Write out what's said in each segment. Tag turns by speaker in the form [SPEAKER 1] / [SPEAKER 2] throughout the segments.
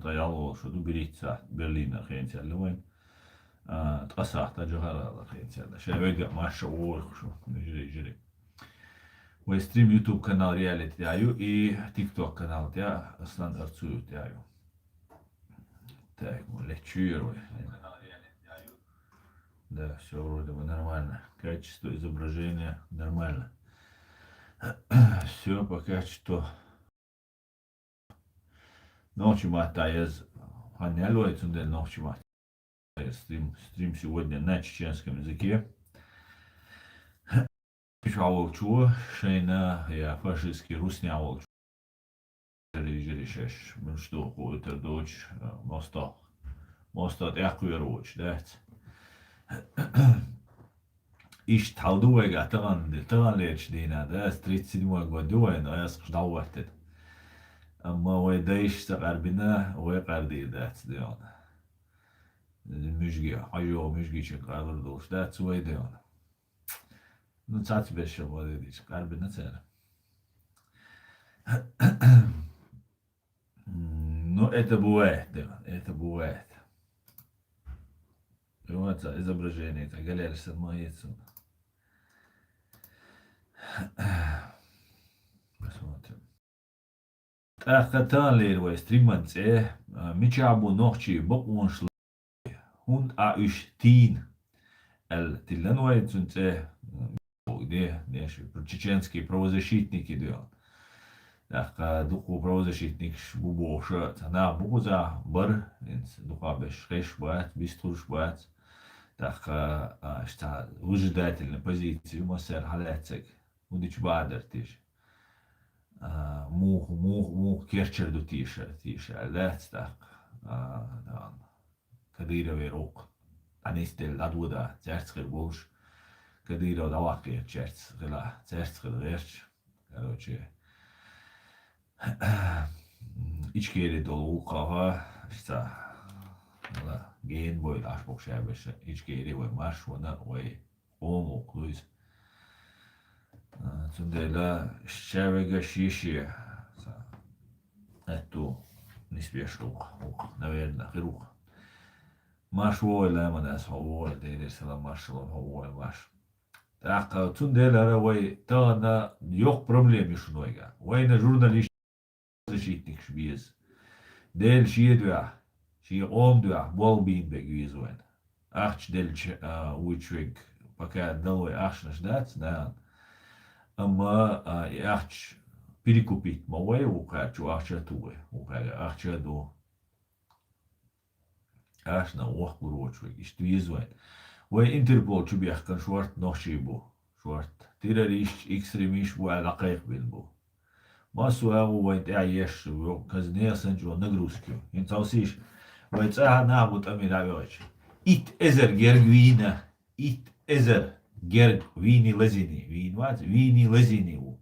[SPEAKER 1] طيالو شو دو بريتسا برلين خينتي اللي وين تقصحت جهرة خينتي اللي شايفة ما شو شو نجري وستريم يوتيوب канал реалити тяю и TikTok канал тя أصلا أرцую тяю. Так, lecture. Да, все вроде бы нормально. Качество изображения нормально. Все по качеству. Ночью матаяз. Ханялой цундель ночью матаяз. Стрим сегодня на чеченском языке. Пишаволчу, шейна, я фашистский русняволчу. Жиришеш, ну что, это дочь, моста тяхуероч, да. Иш талдуега таган леч дина, да, 37 году, но я ждал вахтет. Amma o da işte karbine o kardi da diyor. Müjgi, ayo müjgi için kardır doğuş da tsuay diyor. Nu çat beş var dedi. Karbine sen. Ну, это бывает, да, это бывает. И вот изображение, это галерия самоедца. Посмотрим. Тахатан лервай стриманце, мичабу нохчи бокунш хунд аюш тин. Тилануай цунце, где, чеченские правозащитники делают. Так, духу правозащитник бубоша, на буза бар, духа бешхеш бат, бистурш бат. Так, что выжидательной позиции, массер халецек, удич бадер тиш. Мух керчерду тише, лец так, кадировый рок. Анистел ладуда, церцкер больш, кадиров давакер черц, гела, церцкер верч, короче. İçkeri dolu ukağa işte gen boy aş bok şebeş içkeri boy marş ona oy omo kluz Цундела шевега шиши эту не спешу наверное хирух марш вой лама нас вой дейрсела маршалом вой марш так цундела вой то на yok проблем шунойга вой на журналист защитник шбиз. Del шиедва, ши омдва, болбин бегвизуэн. Ахч дельч уичвик, пока долой ахш ждать, да. Ама ахч перекупить мовой укачу ахча туэ, укага ахча до. Аш на ох бурочвик, иштвизуэн. Вой интерпол чубях кан шварт нохшибу, шварт. Террорист, экстремист, вой алакайх бинбу. Масу войт яеш казне санчо нагрузки. Интаусиш войт на вот амиравич. Ит эзер гергвина, ит эзер гергвини лазини, винват вини лазини у.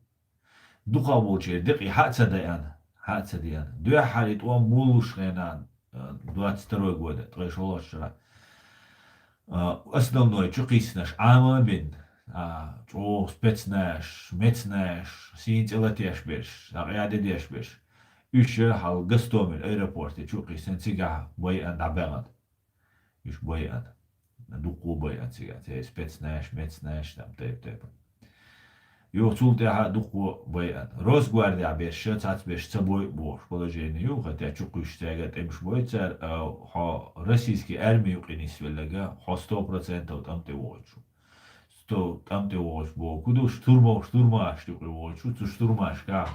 [SPEAKER 1] Духа волче дыки хацадаян. Две халит он мулушхенан 22 года, трэшоло вчера. Основной чукиснаш амабин. О, спецнаш, мецнаш, синтелатеш беш, агядеш беш. Üçe hal Gostomel aeroporte çok isen siga boyan dabelan. Üç boyan. Duku boyan siga. Spetsnаш, mecnаш tam tep. Yok sulte ha duku boyan. Rosguardia beş, tat beş собой boş положение. Yok hatta çok iştegat emiş boyçar ha российский армию qenisvelega 100% tam te volçu. То там ты волш был, куда штурмаш ты волш, что штурмаш, как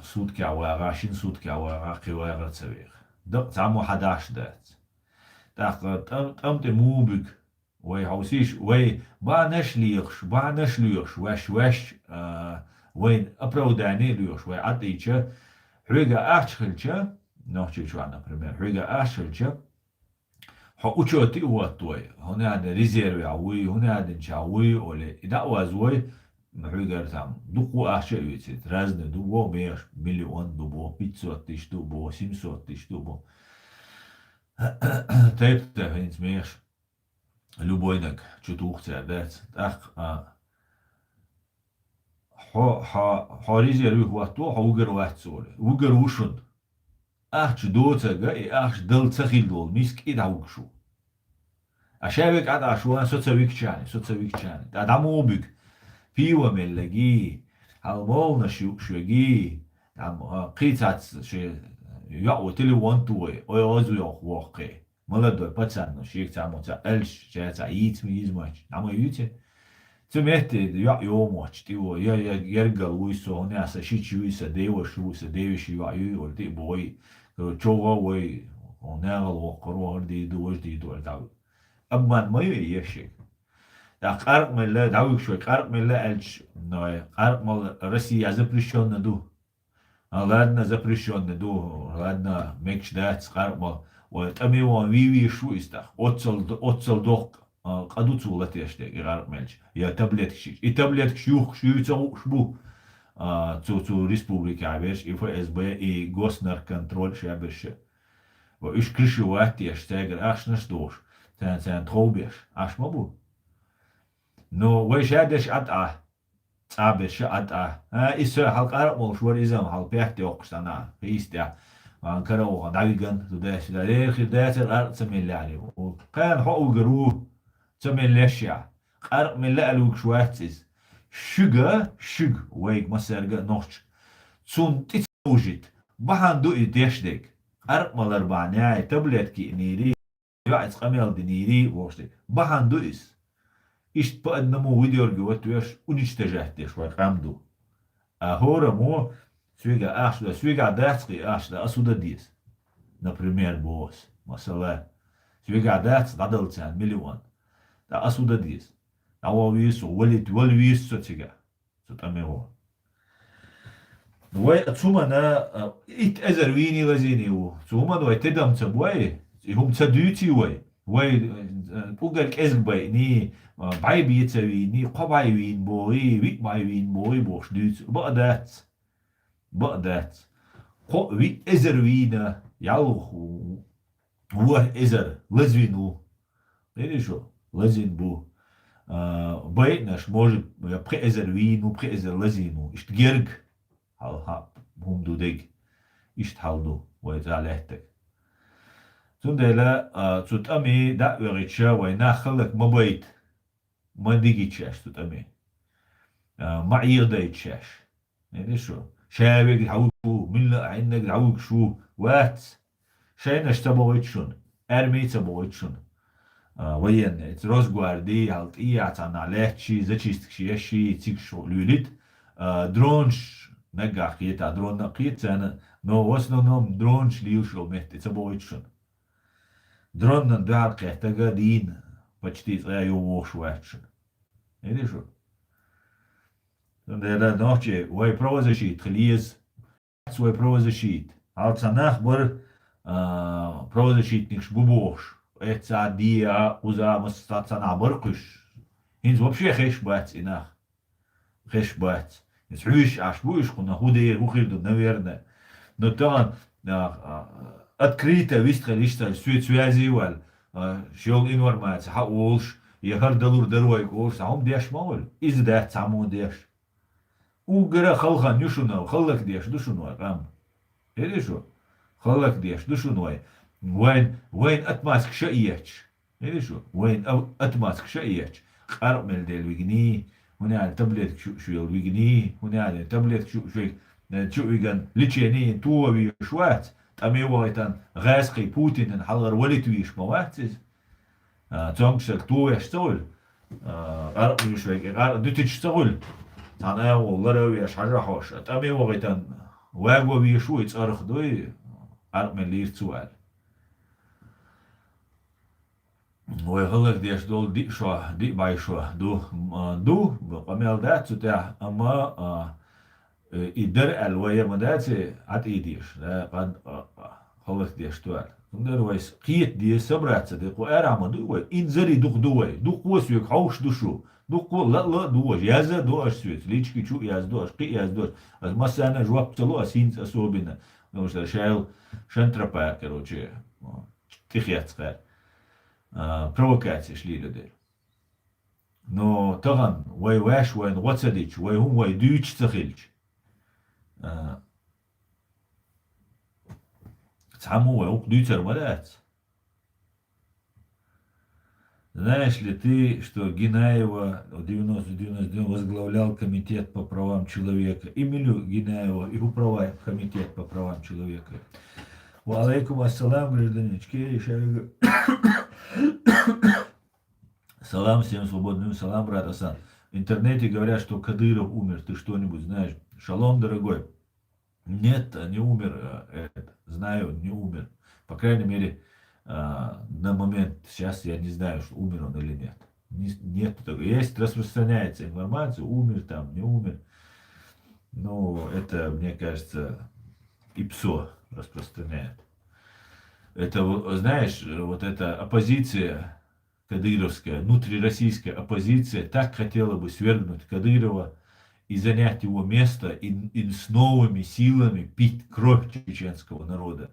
[SPEAKER 1] сутки аварашин сутки аварахи аварацевих. Да, там хадаш дать. Так, там ты мубик, ой, хаусиш, ой, ба нашлишь, ваш, ой, оправдание льешь, ой, а ты че, хрига ашхельча, ночью, например, хрига ашхельча. учеты вот той, هنا هذا ريزيرف عوي هنا هذا نشاوي ولا إذا وازوي محيقر تام دقو أشياء يصير رازن دبو 100 مليون دبو 500 تيش دبو 700 تيش دبو تايب تفهمت ميش любойнак чутух цердец так ха ризерви хвату ха угер ватсоле угер ушун أخش دوتة جاي أخش دل تخيل دول ميسك إيه دعوك شو أشابك عاد عشوان سوتسويك شاني أدعمو بك فيوا من لجي هالمول شوجي عم قيتات شي يقو تلي وانتوي أو يزو يقوقي ملدو بتسان شيك تعمو تعلش جا تعيت ميز ماتش عمو يوتي تمهت يوموش تيو يرجل ويسو ناس شيء ويسا ديو شو ويسا ديو شي يو وردي بوي تشوغا وي وناغل وقرو هردي دو وجدي دو داو أما ما يشي دا قرق من لا داوك شوي قرق من لا الج نوي قرق مال روسيا запрещен ندو ладно запрещен ندو ладно ميكش دات قرق مال وتأمي وان وي شو يستخ أتصل دوق قدو تولت يشتاق قرق مالج يا تابلت شيء تابلت شيوخ شو يتسوق شبو تو ريسبوبليكا عبيش إفا إس بي إي غوسنر كنترول شابش وإيش كرشي وقت يشتاق أخش نشدوش تان تروبيش أش مبو نو ويش هادش أدعى تعبش أدعى إسر حلق أرق مول شوار إزام حلق بيحتي وقشتنا فيستيا وانكرو دايقن تداش دايخ دايت الأرق تميل يعني وكان حقو قروه تميل ليشيا أرق من لألوك شواتيز شق ويك مسيرجا نوش تون تتوجد بحان دو إديشدك أرق مال أربعناي تبلت كي نيري يعيد قميل دنيري وشتك بحان دو إس إشت بقى نمو فيديو رجوات ويش ونشتجهتش وقامدو أهورا مو سويقا داتسقي أشلا أسودا ديس например بوس مثلا سويقا داتس غدلتان مليون دا أسودا ديس أو ويسو ولد والويسو تيجا تتأمي وي تسومنا إت أزر ويني وزيني تسومنا وي تدم تبوي هم تدوتي وي بوغل كزق باي ني باي بيتسوي ني قباي وين بوي ويك باي وين بوي بوش دوت بقدات قو وي أزر وينا يالوخ هو أزر لزوينو ليني شو لزين بو بايتناش может بخيزر وينو بخيزر لزينو إشت جيرج هل هم دو ديج إشت هالدو ويتعلهتك تندلا تتأمي دا وريتشا وينا خلق مبايت ما ديجي تشاش تتأمي ما يرضى يتشاش يعني شو شابك عوكو من لا عندك عوك شو وات شاينش تبغيت شون أرمي تبغيت شون وين تروس جواردي هالت إيه عتنا عليه زتشيست شيء تيك شو لوليت درونش نجح كيتا درون نقيت أنا نو وصلنا نوم درونش ليوشو مهت تبغيت شون درون ندعر كهتجا دين بتشتيت غيو وش واتشون إيه شو ده نوتشي وي بروز شيت خليز وي بروز شيت هالت نخبر بروز شيت نيش بوبوش إتسا ديا وزا مستاتنا برقش هنز وبشي خيش بات إناخ خيش بات يسعوش عشبوش كنا هودي وخيردو نويرنا نتان открыто выстрелишь свет связи вал شغل информация حقولش يهر دلور دروي قولش هم ديش مول إذا ده تعمو ديش وقرا خلقا نشونو خلق ديش دوشونو قام إيه شو خلق ديش دوشونو وين أتماسك شقيتش إيه شو وين أتماسك شقيتش قرب من ديل ويجني هنا على تابلت شو الويجني هنا على تابلت شو ويجن لتشيني تو ويشوات تأمي وقتان غاسقي بوتين نحضر ولت ويش مواتز تونكشك تو يشتغل قرب يشوي قرب دو تشتغل تانا والله روي اش حاجة حوش تأمي وقتان واقوا ويشوي تصارخ دوي قرب من لير سؤال ويغلق ديش دول دي شو دي باي شو دو بقميل دات تتاع اما يدر الوية مداتي عت ايديش لا قد خلق ديش توال ندر ويس قيت دي سبرات صديق وارع دو انزري دوق وسويك حوش دوشو دوق لا دوش يازا دوش سويت ليشكي شو ياز دوش قي ياز دوش از مثلا جواب تلو اسين اسوبنا مش شايل شنترا كروتشي تخيات صغير провокация шли люди. Но тоган вай ваш вай нуацадич вай хум вай дүйч цахилч. Саму ук дютер мадать. Знаешь ли ты, что Гинаева в 90-99 возглавлял комитет по правам человека? Эмилю Гинаева и управляет комитет по правам человека. Ва алейкум ассалам, гражданички. Салам всем свободным, салам, брат Асан. В интернете говорят, что Кадыров умер. Ты что-нибудь знаешь? Шалом, дорогой. Нет, не умер. Знаю, не умер. По крайней мере, на момент сейчас я не знаю, что умер он или нет. Нет такого. Есть, распространяется информация, умер там, не умер. Но это, мне кажется, ИПСО распространяет. Это, знаешь, вот эта оппозиция кадыровская, внутрироссийская оппозиция так хотела бы свергнуть Кадырова и занять его место и с новыми силами пить кровь чеченского народа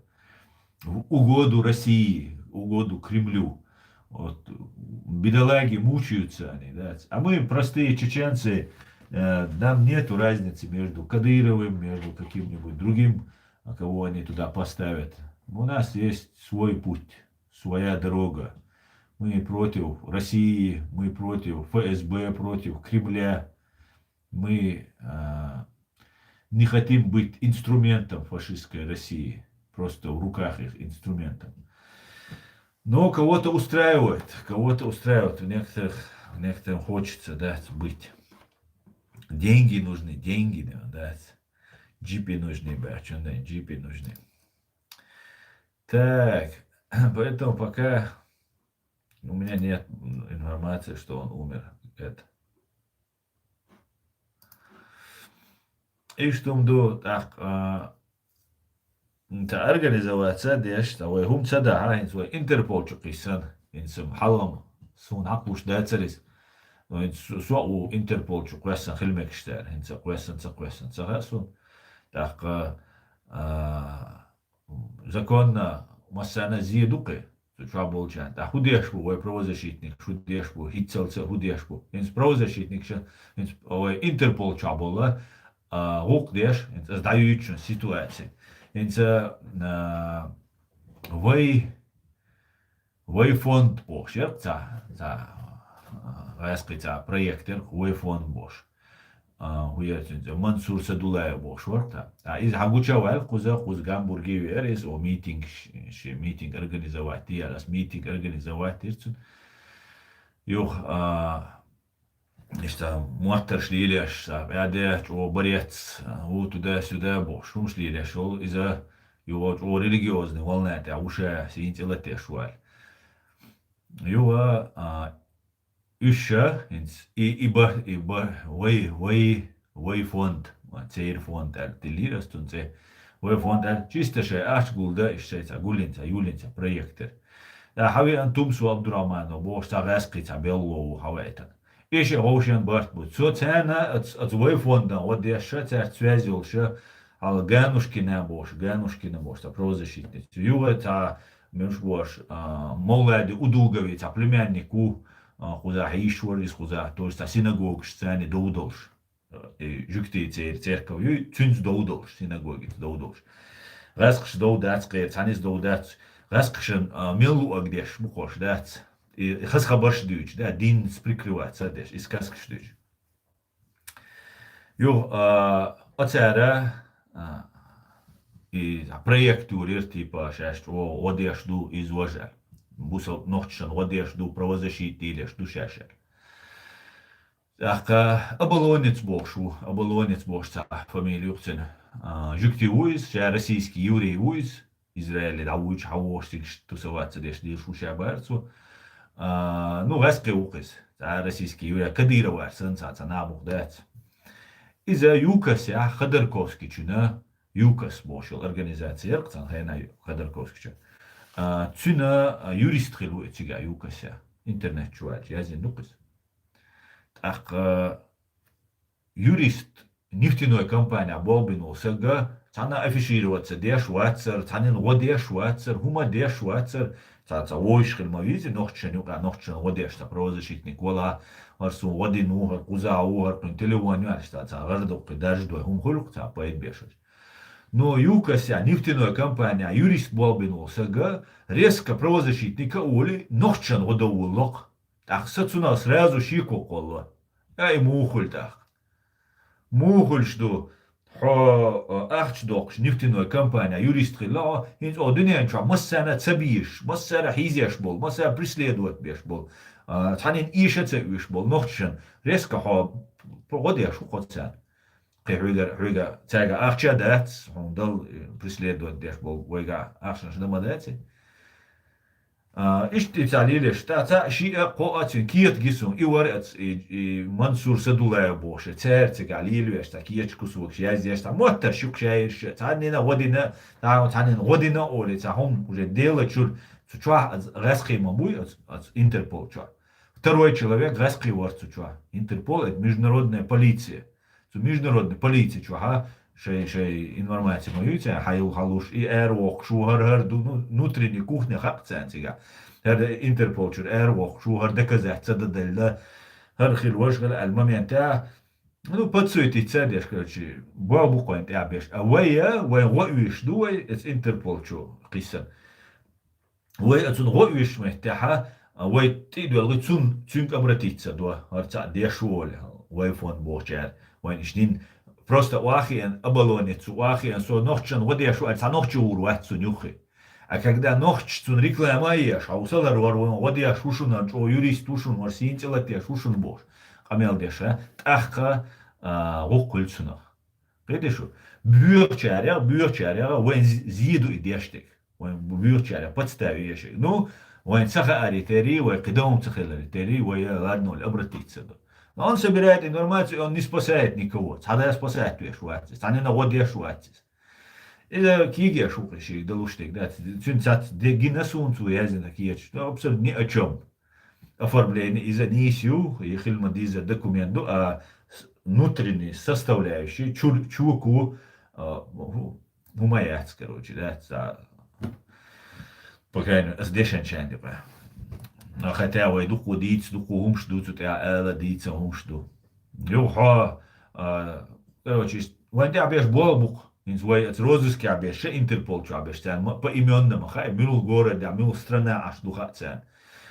[SPEAKER 1] в угоду России, в угоду Кремлю. Вот. Бедолаги мучаются они, да. А мы, простые чеченцы, нам нету разницы между Кадыровым, между каким-нибудь другим, кого они туда поставят. У нас есть свой путь, своя дорога. Мы против России, мы против ФСБ, против Кремля. Мы не хотим быть инструментом фашистской России, просто в руках их инструментом. Но кого-то устраивает, некоторым хочется, да, быть. Деньги нужны, деньги, да, джипи нужны, джипи нужны. Так, поэтому пока у меня нет информации, что он умер. Это. И что мду так организоваться, деш, того хум цада, инс во Интерпол чукисан, инсом халам сун акуш дацерис. Суау Интерпол чукисан хилмекштер, инса куисан сахасун. Так законно массана зиедуке. Trouble а худешбу, ой, правозащитник, худешбу, хитцелца худешбу. Инс правозащитник, инс Интерпол чабола, гукдеш, инс сдаючна ситуация. Инс вой фонд бош, за раскрыта проектер, вой фонд бош. Мансур Садулаев бош варта. Из Хагучавал куз Гамбурги верис о митинг организовать, ялас митинг организовать ирцун. Юх нечто муаттер шлилеш, яде о борец, у туда-сюда бош, шлилеш, из-за его о религиозный волнате, а уже синтеллете шуаль. Юга Üşşe iba vay fond цейр фонд артиллерия вай фонд чисто ше аш гулда ишсе гулинца юлинца проектер да хави антум су Абдурахманов бош сагасқица белло хавайтан ише ошен барт бут со цена от вай фонда вот я ше связил ше ал ганушкина бош правозащитница юга та меж бош молоди удуговица племяннику хуза Хишварис, хуза, то есть синагог сцене доудолш. Жюкти церковь, ю цюнц доудолш, синагоги доудолш. Раскш доудац, цанис доудац, раскшен милу агдеш, мухош дац. И хасхабаш дюч, да, дин сприкрывается, деш, из каскш дюч. Ю, оцера, и проектурир типа шесть, одежду изложер. Бусал ноччан одежду правозащитили, что шашер. Ах, оболонец бош, фамилию цен. Жюкти уиз, ша российский еврей уиз, Израиль да уич хавошик тусоваться деш шуша барцу. Ну, васке укис, российский еврей Кадырова, сенсация набух дать. Из-за ЮКОС, Ходорковский чуна, ЮКОС бошил организация, Ходорковский чуна. Цюна юрист хилу этига юкася интернет чувак язин нукас. Так юрист нефтяной компания болбинул сага цана афишироваться деш ватсер цанин водеш ватсер хума деш ватсер цаца ойшхил мавизи нохчен водеш та правозащитник вала арсу водину куза угар телевон яшта ца гардок даждой хум хулк ца поэт бешаш. но юкася нефтяная компания юрист болбинулся, резко правозащитника ули нохчан годовулок. Так сацуна сразу щику колла. Ай мухультах. Мухульшту хо ахчдокш нефтяной компания юрист хила инж одинянча массана цабиш, массара хизяш бол, массара преследовать беш бол. Танин ишаца уш бол нохчан резко хо годяш хотсан. Хүйга цайга ахча дат, он дал преследовать деш бол, войга ахшан шдамадати. اشتي تعليلش تا شيء قواتين كيت جسون إورات منصور سدولا بوش تارتك عليل ويش تا كيت كسوك شيء يش تا موتر شوك شيء تعنينا ودينا تعنين ودينا أولي تهم وجديلا شور تشوا غاسقي мабуй от Интерпол чё. Второй человек غاسقي ворцу чё. Интерпол это международная полиция. Международная полиция чё, ха? شيء информация моюся хайл халуш и эрвок шухар внутренняя кухня хакцентига هذا انتربول شو эрвок шухар доказать цададельда هرخيل وشغل المهم تاع ну подсуети цадеш короче бабу коин тя беш авая вай гоиш дуй это интерпол шо قصه вай отсюда гоиш мехтаха вай ты дуй цун обратиться до арца дешволь вай фон бочер вай нишнин просто واخيا оболонец, واخيا со нохчан водя шо альца нохчу урватцу нюхи. А когда нохчцун рекламаешь, а усалар варвон водя шушуна, о юрист шушун, марсинтела те шушун бош. Камел деша, тахка гоккульцунах. Видишь, бюрчаря, вен зиду идештик. Вен бюрчаря, подставишь. Ну, вен цаха аритери, вен кидом цахел аритери, вен ладно, обратиться. Но он собирает информацию, он не спасает никого. Цада спасает твои шуатцис. Они на воде шуатцис. Это киги шукаши, да луштик, да. Цунцат, дегина сунцу язина киеч. Абсолютно ни о чем. Оформление из-за нисью, и хильмад из-за документу, а внутренние составляющие, чуваку, умаяц, короче, да. По крайней мере, с дешенчан, типа. хотя вой дуку диц, дуку умшду, тут я эла дица умшду. Юха, короче, ванте абеш болбук, инс вой от розыски абеш, ше Интерпол чу абеш цен, по именному, хай, мил город, да, мил страна аж духа цен.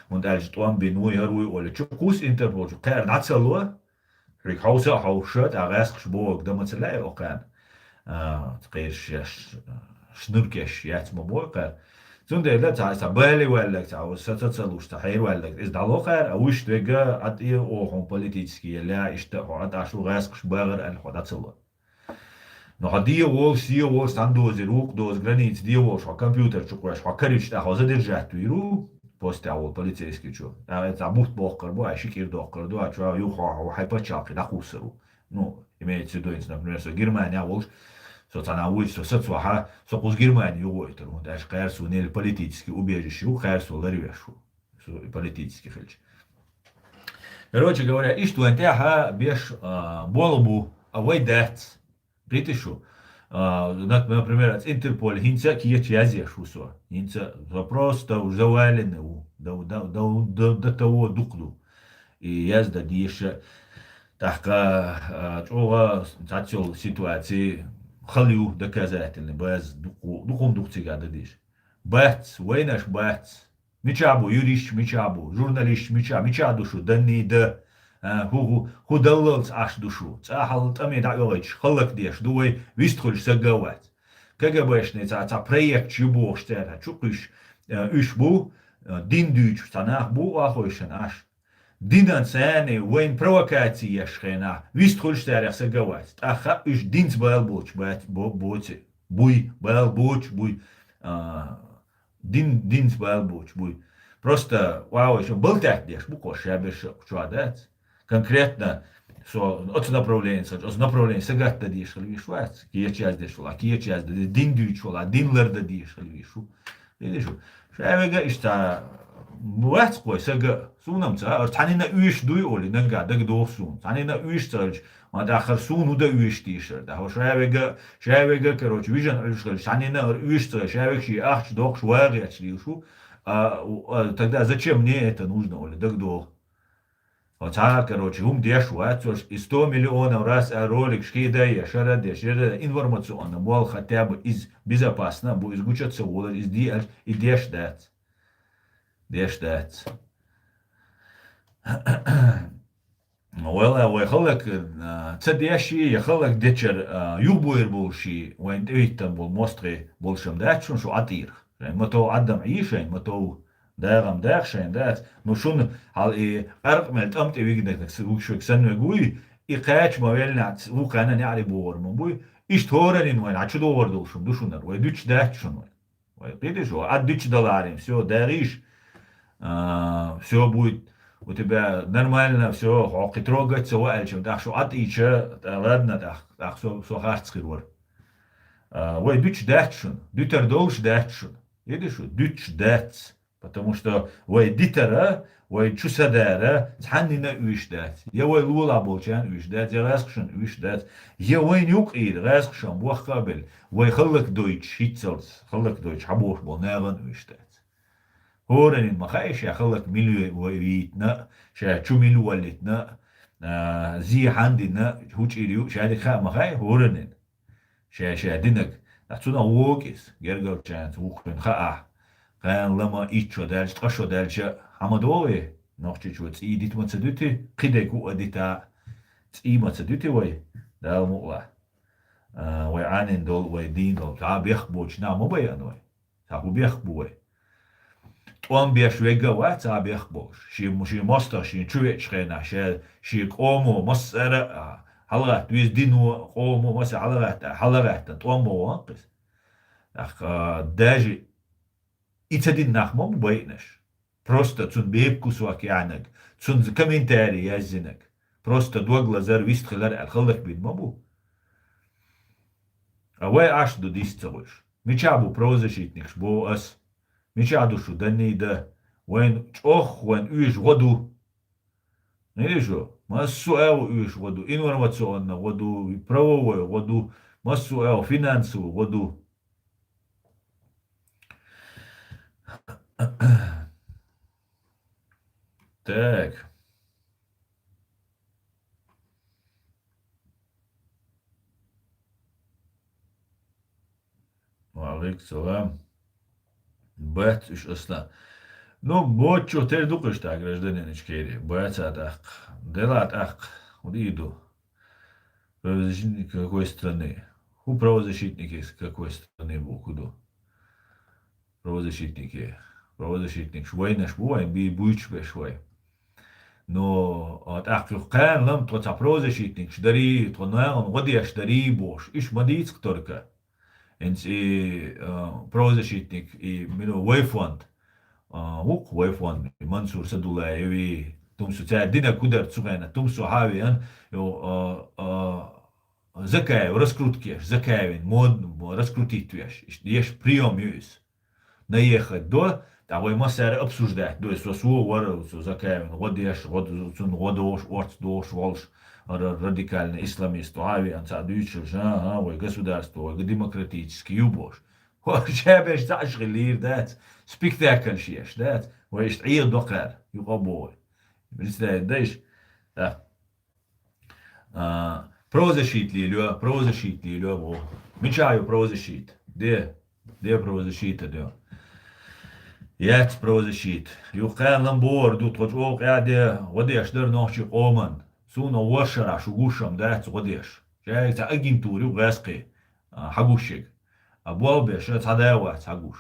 [SPEAKER 1] Und als Tom Benui Herui oder Chukus Interpol, Ter Natsalo, Rick Hauser, Hausschert, a Restschburg, da Matzelei auch kann. Schnurkesh, jetzt mal Burka. Zum der letzte heißt er Belly Wellek, aus Satzelust, der Heil Wellek, ist da locher, a Wischtwege hat ihr auch ein politiski, ja, ist der Ort, a schon Restschburger, ein Hodatzelo. Noch hat die Wall, sie Wall, Standose, Rukdos, Granit, die Wall, schon Computer, Chukrash, Hakaric, der Hause der Jatuiru. Постял полицейский чё. А это мухт бохкар бо, а шикир дохкар до, а чё юха хайпачапки да хусару. Ну, имеется в виду, например, что Германия волш, что она улиц, что соцваха, что кус Германии угойтер, вот аж хайрсу не политически убежище, у хайрсу ларвешу, политически хельч. Короче говоря, и что антяха беш болбу авайдат, притышу. Например, от Интерполь, хинца киеч язеш усо. Хинца просто завалены до того духлу. И язда диша така чога цацел ситуации халю доказательны без духом духцига дадиш. Бац, войнаш бац. Мичабу, юрист мичабу, журналист мича душу, дани да. هو دللت عش دوشو تاحل تامي دا يوغيش خلق ديش دوي ويستخل سجوات كجباش نتا تا بريكت يبوش تاعها تشوقش ايش بو دين دوش تناخ بو واخويشن اش دين ثاني وين بروكاتي يشخنا ويستخل تاعها سجوات تاخا ايش دينز بالبوش بات بوتي بوي بالبوش بوي دينز بالبوش بوي просто вау еще был так деш буко шабеш чуадат конкретно от направления сагат да диш хальвишвац кие часть дешла кие часть да дин дючола дин лер да диш хальвишу видишь шавега иста буац кой сага сунамца танина уиш дуй оли нага даг досун танина уиш цалч ма да харсун уда уиш дишер да шавега короче вижен танина уиш цалч шавеги ахч дох шваги ачлишу тогда зачем мне это нужно, Оля? Да кто? короче, дешу, и 100 миллионов раз ролик шкидая, шарадеш, информационно, был хотя бы из безопасно, будет изгучаться волос, и деш дать. Деш дать. Вела خلك تصدق شيء خلك ديتشر يوبوير بولشي وين تيتم بول مستري بولشم داتشون شو عطير ما تو عدم عيشين ما تو داغم داخشين دات نو شون هل إيه أرق ملت أمت ويجدك شو كسن وجوي إقاش ما ويلنا وكان نعرف بور من بوي إيش تورن وين عشان دور دوشم دوشونر ويدوش داتشون وين قيدش هو عدوش دولارين все داريش все будет у тебя нормально все, хоки трогается, уэльчем, так что от ича, ладно, так все харцкирвар. Ой, дюч датшун, дютер долж датшун, видишь, дюч датс, потому что, ой, дитера, ой, чусадера, цханнина уиш дат, я ой лула болчан уиш дат, я раскшен уиш дат, я ой нюк ир, раскшен, буах кабель, ой хылык дойч, хитцелс, хылык дойч, хабош бол, наган уиш дат. هورن المخايش يخلق مليو ويتنا شا شو مليو ولتنا زي عندنا هوش إليو شا خا مخاي هورن شا دينك نحسونا ووكس جرجر شانت وخن خا كان لما إيشو دالش قشو دالش حمدوه نحكي شو تي ديت ما تدوتي قدي كو أديتا تي ما تدوتي وي دال مقلا وي عنين دول وي دين دول تعب يخبوش نعم مبين وي تعب يخبوه طوام بيش ويجا واتا بيخبوش شي مصتا شي تشويتش خينا شي قومو مصر حلقات ويز دينو قومو مصر حلقات طوام بوانقس اخ داجي итадин нахмом бейнеш просто цун бейбкусвак янак цун комментарий язинак просто два глаза вистхилар алхаллах бин мабу а вай аш до дисцалыш мичабу прозащитникш бо ас ميشادوشو دني ده وين تشوخ وين ايش غدو نيجو ما السؤال ايش غدو انور ما تسوالنا غدو برو غدو ما السؤال فينانسو غدو تاك وعليك السلام Бац, уж осла. Ну, вот что ты думаешь, так, гражданин Ичкери. Бац, атак. Делат, ах, вот иду. Правозащитник какой страны? У правозащитники из какой страны был, куда? Правозащитники. Правозащитник швой наш бой, би буйч швой. Но от ах, кан лам тот правозащитник, шдари, то на он води шдари бош. Иш мадиц только. Ens i правозащитник и мину Wayfond وق Wayfond منصور سدولا يوي تمسو تا دينا كودر تسوغانا تمسو هاوي ان يو زكاي ورسكروتكيش زكاي مود раскрутитвеш еш прием юис наехать до того и массер обсуждать то есть су вор закаи вот еш вот цун водош орцдош волш радикальный исламист, авиан, садуючий, ой, государство, ой, демократический, юбош. Хочешь, ташгилир, дать, спектакль шеш, дать, ой, ир докар, югобой. Представляешь, да. Правозащитли, лё, мечаю правозащит, де правозащита, де. Яц правозащит. Юхан ламбор, дут, вот, о, я воде, шдер ночи, оман. سونا وشرع شجوشم ده تقديش جاي تأجين توري وغاسقي حجوشك أبواب بيشات هداوة حجوش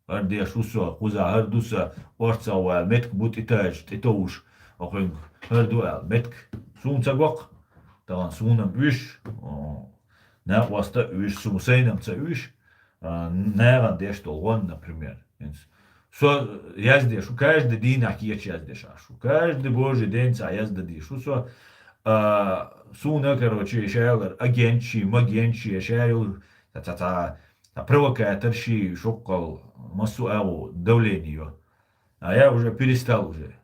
[SPEAKER 1] هردي شوسا قوزا هردوسا ورثا والمتك بوت إتاج تتوش أخين هردو المتك سون تجوق طبعا سونا بيش نا واسطة بيش سوسينم تسويش نارا ديش طلوان например Со яздеш, каждый день ахиеч яздеш ашу, каждый божий день са яздадиш, со суна, короче, шайл агенчи, магенчи, шайл та провокаторши, шокол, массу ау давлению. А я уже перестал уже.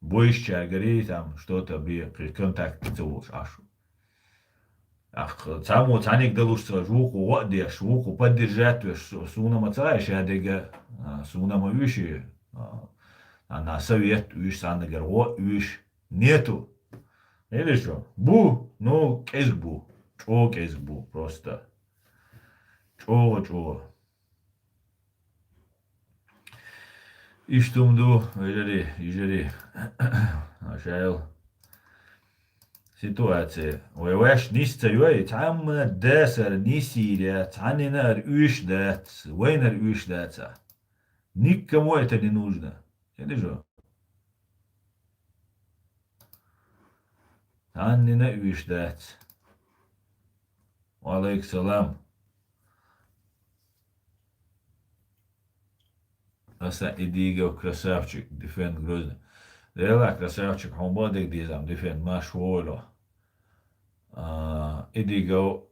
[SPEAKER 1] Боишься, говори там что-то, би контакт целуешь ашу. Ах, само цаник далушца жуку водеш, жуку поддержатуешь, суна мацаешь, я дега суна мавиши, на совет уж санагар, о уж Нету. Или что? Бу, ну, кезбу. Чо кезбу, просто. Чо. İştumdu ileri aşağı ситуация. Ваш нисца юай там десер нисиля танинер üшдат. Вейнер üшдатся. Никому это не нужно. Или же? Танина üшдат. Алейк салам. Аса идиго красавчик. Дефен грозно. Дела красавчик. Хомбадик дизам. Дефен машволо. Idigo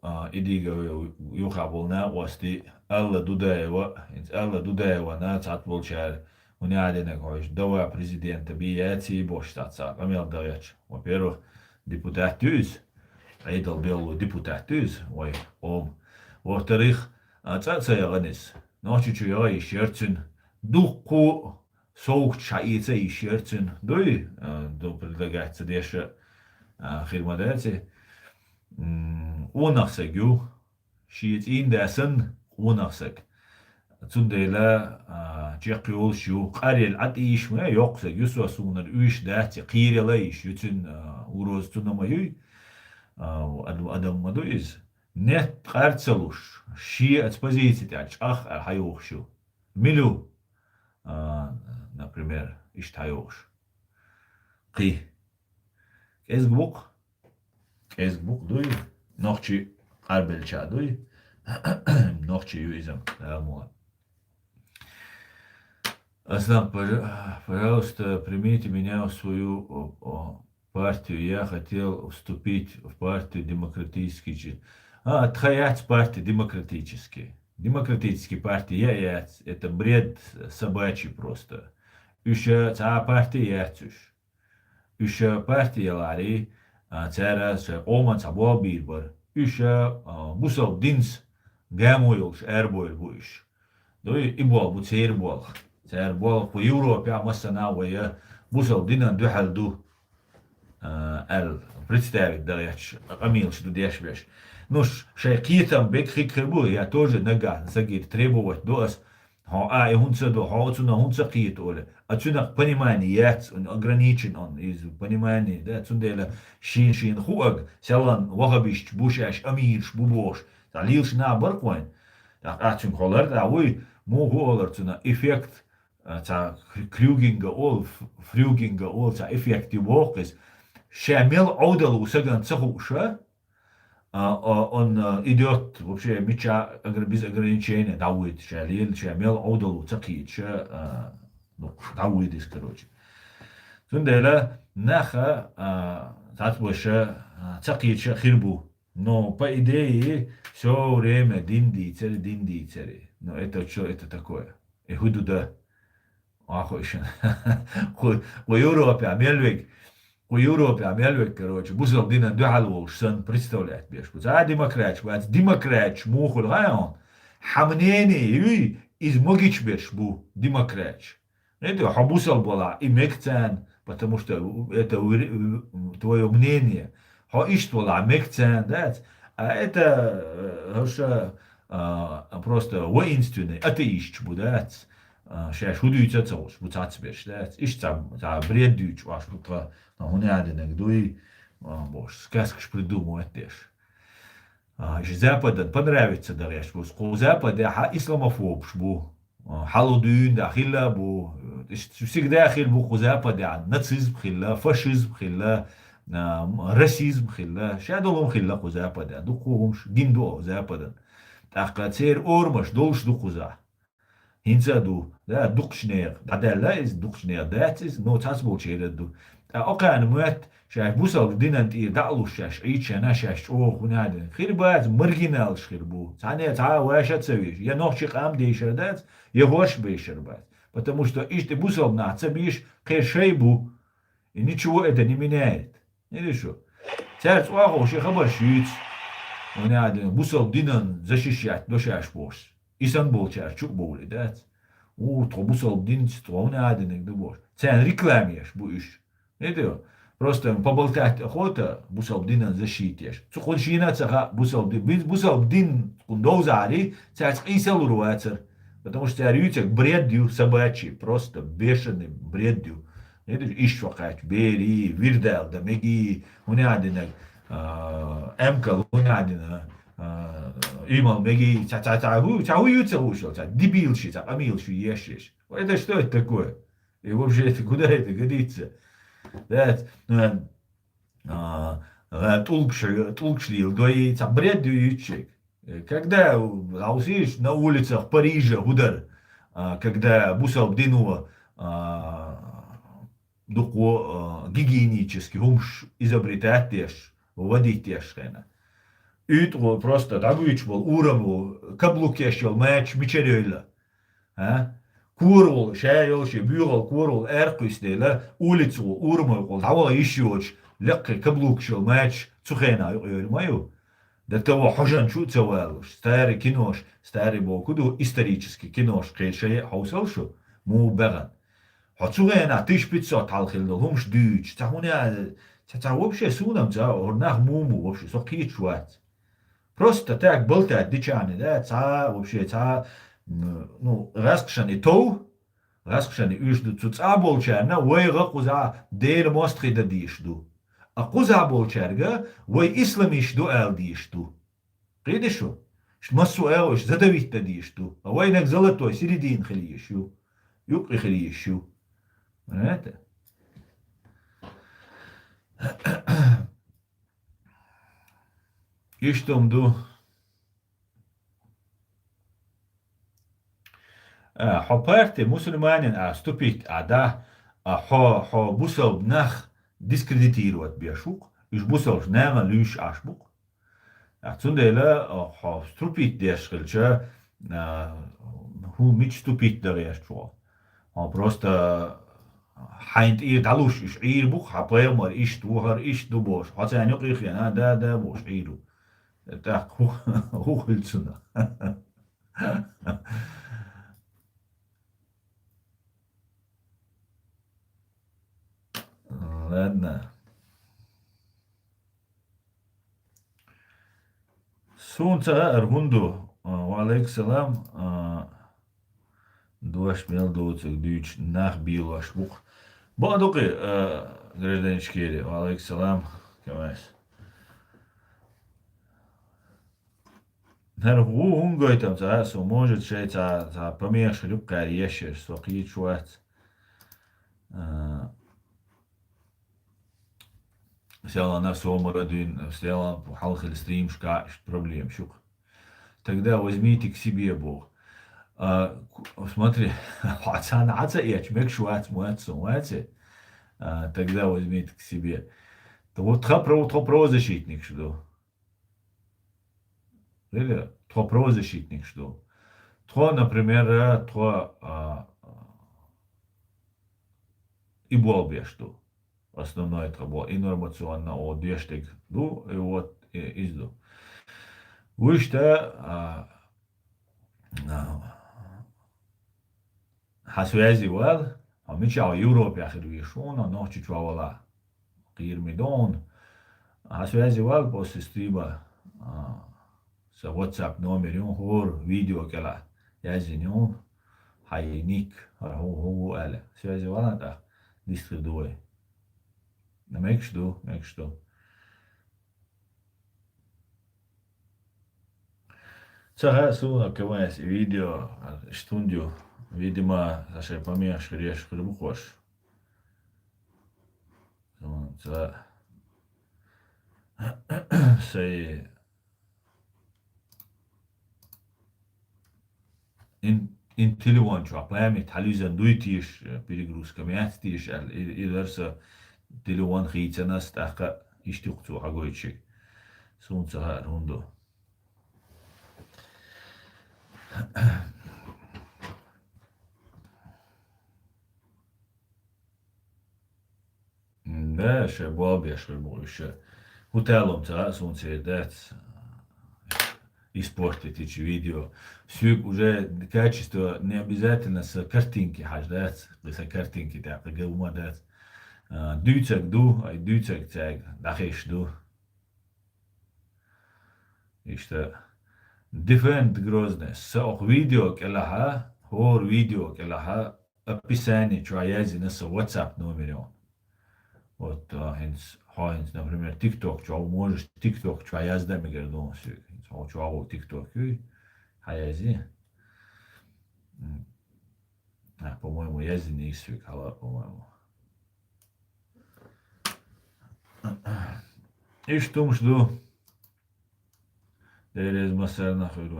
[SPEAKER 1] yuqabulna wasti alla dudaewa na tatbolchar уняденек хош дова президента бияти боштатса амел даяч. Во-первых, депутатюз, айдал белу депутатюз, ой, ом. Во-вторых, цаца янис, ночичу я ишерцин, духу соук чаица ишерцин, дуй, до предлагается деша хирмадати. Onaqsagю, шиет индасан onaqsag. Цундела чекиол шу қарел атиш ме yoqsag юсва сунар үш дати қирела иш ютин уроз тунамаюй адам мадуиз нет қарцалуш ши экспозиции ач ах хайохшу милу например иш хайош қи Кезбук дуй, нохчи арбелча дуй, нохчи юизм. Аслан, пожалуйста, примите меня в свою партию. Я хотел вступить в партию демократический. Тхаять партии демократические. Демократические партии яять. Это бред собачий просто. Еще партия яцуш. Еще партия лари. Ceres olmaz bu bir var. Üçe bu sal dins gamoyulş erboyul bu iş. Doy ibol bu çeyir bol. Çeyir bol bu Avrupa mesela ve bu sal dinan duhaldu el представить далеч амил что дешвеш. Ну шейкитам бекхик bu я тоже нага загит требовать дос и хунца до хауцуна хунца кит оле. Отсюда понимание, он ограничен, он из понимания, да, отсюда шин хуаг, селан вахабиш, бушаш, амирш, бубош, та лилш на барквайн, так отсюда холер, да, вы могу олер цуна эффект, та фрюгинга ол, та эффект его, шамел аудал усаган цахуша, он идет вообще меча без ограничения, давит, шалил, шамел аудал цахит, ну, давидис, короче. Тундела наха татбоша цакича хирбу. Но по идее все время диндицери. Но это что это такое? И худуда. Ахойшин. В Европе Америк, короче, бузал дина дуалвол, сан представляет бешку. За демокрач, мухул район. Хамнени, из могич бешбу, демокрач. Это хабусал была и мекцан, потому что это твое мнение. Хаишт была мекцан, да? А это просто воинственный атеист, да? Сейчас худуется целос, бутацбеш, да? Ишь за бред дюч, ваш что-то на хунядинек дуй, боже, сказкаш придумывать тешь. Запад понравится, да, я что, Запад, исламофоб, шбу. حلودين داخله بو всегда خيل بو خزابة دا ناتسيزم خلا فاشيزم خلا راسيزم خلا شادولهم خلا خزابة دا دوقوهمش ديندو خزابة دا تاقاتير اورمش دولش دو خزا هنسا دو دا دوقشنير دا لا از دوقشنير داتس نو تاسبو تشير دو اقان موات شاش بوسل دينانت اي دالو شاش عيش انا شاش او هنادن خير باز مرجينال خير بو تاني تا واش تسويش يا نوخشي قام ديشر دات يهوش бейшер бать. Потому что ишь ты бусал на цабиш кэшейбу, и ничего это не меняет. Или что? Царь цуаху шехабар шиц. Он один бусал динан защищать, дошаш бош. Исан бол чар чук боли, да? То бусал дин, то он один их дебош. Царь рекламиешь бу иш. Это Просто поболтать охота, бусал динан защитишь. Цухун шина цаха бусал дин кундоузари, цац исел руацер. Потому что арютик бредью собачий, просто бешеный бредью. Видишь, ишвакач, бери, вирдел, да меги, унядинак, эмкал, унядина, имал меги, цаху ютел ушел, дебилши, амилши, ешиш. Это что это такое? И вообще это куда это годится? Да, Тулкшлил, говорит, бред ючек. Когда аусишь на улицах Парижа удар, когда бусал бдинува дуко гигиенически умш изобретать теш, вводить теш хена. Ютво просто дагуич был урову каблук ешел мяч мичерёйла. Курвал, шайолши, бюрал, курвал, эркуйстела, улицу, урмал, того ищёч, легкий каблук шел мяч цухена, мою. До того хожан шо цевалуш, старый кинош, старый бокуду, исторический кинош, кельшее хаусалшу, му беган. Хацугена 1500 талхилдал, хумш дюч, цахуня, вообще сунам, орнах муму, вообще, сокит шуат. Просто так болтать дичаны, да, вообще, ну, раскшани то, раскшани ужду цуца болчана, вайга куза дейр мостри да дишду. А куза болчарга, вай исламишду эл дишду. Видишь? Шмасу элош задавить да дишду. А вайнак золотой середин хлиещу. Юк и хлиещу. Это. И что мду? Хопарте мусульманин ступить, да, хо бусал нах дискредитировать бешук, иш бусал нема люш ашбук. Цундела хо ступить дешкельча, ху мич ступить дарешчо. Он просто хайнт ир далуш иш ир бук, хапаемар иш тухар иш дубош. Хотя они крихи, да бош иру. Так ху хильцуна. Ладно. Сунца аргунду. Валейк салам. Дуаш мел доцек дюч нах билаш бух. Бадуки, гражданички, валейк салам. Камас. Нар хунгой там со может шей за помеш любка ешер соки чуат. Села на сомарадин, села халх стрим шка проблем шук. Тогда возьмите к себе Бог. Смотри, пацан аца яч мек шуат муэци. Тогда возьмите к себе. То вот правозащитник что? Или правозащитник что? Например, и болбе что? Основное это было информационно одеждик, ну и вот изду. Вы что حسوازي وال هميشا يوروب آخر ويشون نوچي چوالا غير ميدون حسوازي وال بوس ستريبا سا واتساب نومريون هور فيديو كلا يازينيون هاي نيك هو قال حسوازي وال ده ديستريدوه ماكش دو Цага суна кавайс видео студио, видимо, зашей помеш реш хребухош. Цага сей in телефон чу аплами тализан дуйтиш перегрузка мястиш и дерса телефон хитянас така иштук цу агойчик. Сун цага рундо. Да, ще бобе, ще больше. Hotelom ca sunce дать испортить эти видео. Все уже качество не обязательно с картинки, хаж дать, с картинки так, гаума дать. Dücek du, ay dücek ceg, dahiş du. İşte different Grozny. Auch video كلها هور видео كلها описание, что я на WhatsApp номере. Вот, Хайнс, например, TikTok, что можешь TikTok, что я сдам игру дома, что TikTok, хаязи. По-моему, я не свекала, по-моему. И что жду? Дерез масар нахуй.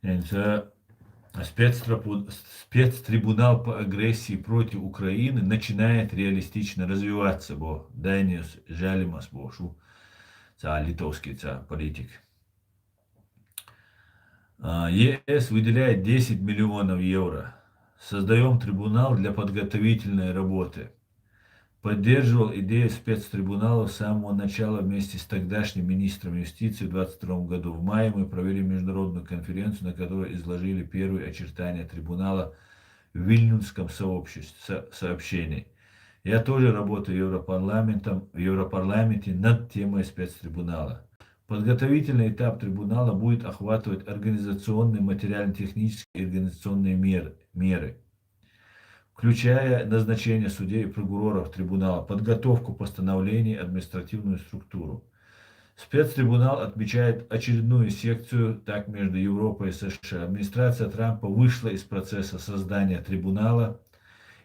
[SPEAKER 1] Yani спецтрибунал по агрессии против Украины начинает реалистично развиваться, бо Даниус Жалимас бошу, литовский политик. ЕС выделяет 10 миллионов евро. Создаем трибунал для подготовительной работы. Поддерживал идею спецтрибунала с самого начала вместе с тогдашним министром юстиции в 2022 году. В мае мы провели международную конференцию, на которой изложили первые очертания трибунала в Вильнюсском сообщении. Я тоже работаю в Европарламенте над темой спецтрибунала. Подготовительный этап трибунала будет охватывать организационные, материально-технические и организационные меры, включая назначение судей и прокуроров трибунала, подготовку постановлений, административную структуру. Спецтрибунал отмечает очередную секцию так между Европой и США. Администрация Трампа вышла из процесса создания трибунала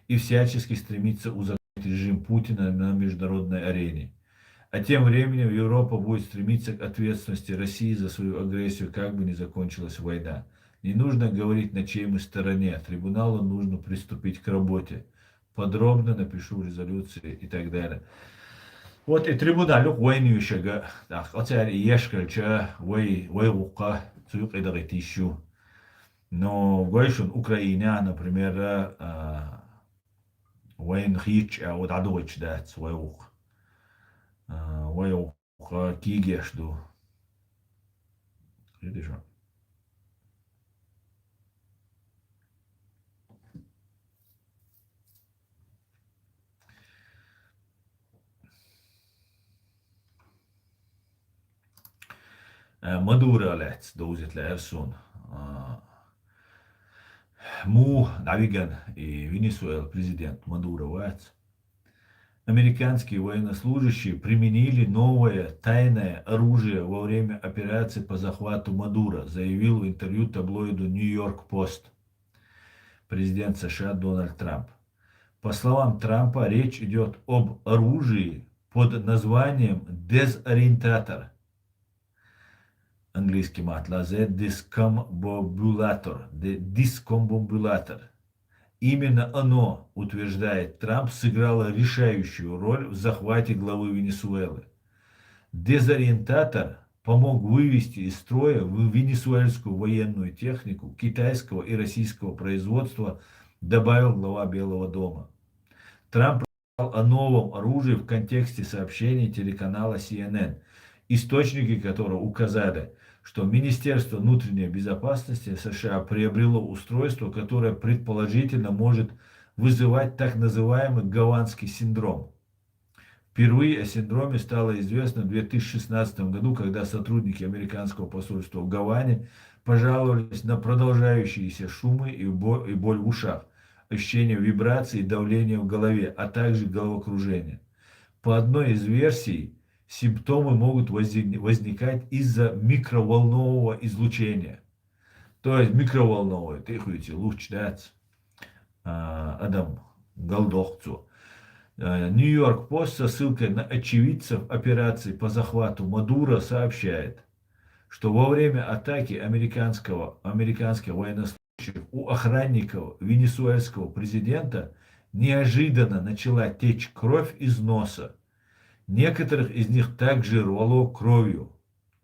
[SPEAKER 1] и всячески стремится узаконить режим Путина на международной арене. А тем временем Европа будет стремиться к ответственности России за свою агрессию, как бы ни закончилась война. Не нужно говорить, на чьей мы стороне. Трибуналу нужно приступить к работе. Подробно напишу в резолюции и так далее. Вот и трибунал войны еще так, оцар ешкальча вой ука цук и дагитищу. Но гойшун Украина, например, войн хич, а вот адойч дать свой ух. Вой уха кигеш ду. Видишь? Maduro lett dozit le Erson. Му Навиган и Венесуэла, президент Мадуро Вац. Американские военнослужащие применили новое тайное оружие во время операции по захвату Мадуро, заявил в интервью таблоиду Нью-Йорк Пост президент США Дональд Трамп. По словам Трампа, речь идет об оружии под названием дезориентатор. Английский матлазе дискомбобулятор. Именно оно, утверждает Трамп, сыграло решающую роль в захвате главы Венесуэлы. Дезориентатор помог вывести из строя венесуэльскую военную технику китайского и российского производства, добавил глава Белого дома. Трамп рассказал о новом оружии в контексте сообщений телеканала CNN, источники которого указали, что Министерство внутренней безопасности США приобрело устройство, которое предположительно может вызывать так называемый гаванский синдром. Впервые о синдроме стало известно в 2016 году, когда сотрудники американского посольства в Гаване пожаловались на продолжающиеся шумы и боль в ушах, ощущение вибрации и давления в голове, а также головокружение. По одной из версий, симптомы могут возникать из-за микроволнового излучения. То есть микроволновое, ты хуйте, луч дать, адам, голдохцу. Нью-Йорк Пост со ссылкой на очевидцев операции по захвату Мадуро сообщает, что во время атаки американских военнослужащих у охранников венесуэльского президента неожиданно начала течь кровь из носа. Некоторых из них также рвало кровью.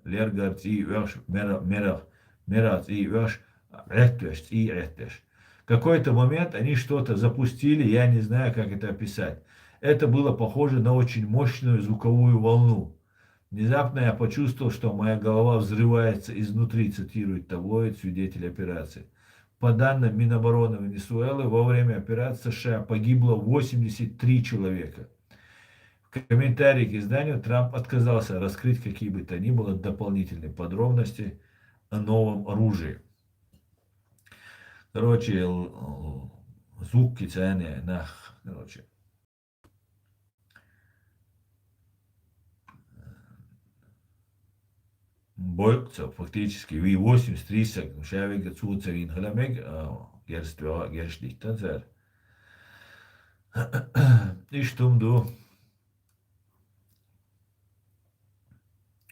[SPEAKER 1] лергарц и веш мерац и веш ретвеш и ретвеш. В какой-то момент они что-то запустили, я не знаю, как это описать. Это было похоже на очень мощную звуковую волну. Внезапно я почувствовал, что моя голова взрывается изнутри, цитирует таблоид свидетель операции. По данным Минобороны Венесуэлы, во время операции США погибло 83 человека. В комментарии к изданию Трамп отказался раскрыть какие бы то ни было дополнительные подробности о новом оружии. Короче, звук кицания, короче. Бойцов фактически V8 strīsek šāviga cūcevīn halameg gerstīt tancer. И что мду?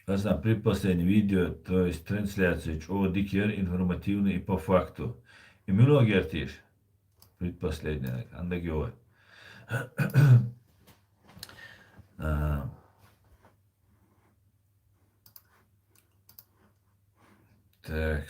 [SPEAKER 1] Казна предпоследнее видео, то есть трансляция, о дикер информативно и по факту. И много гертиш. Предпоследнее, андагио. Так.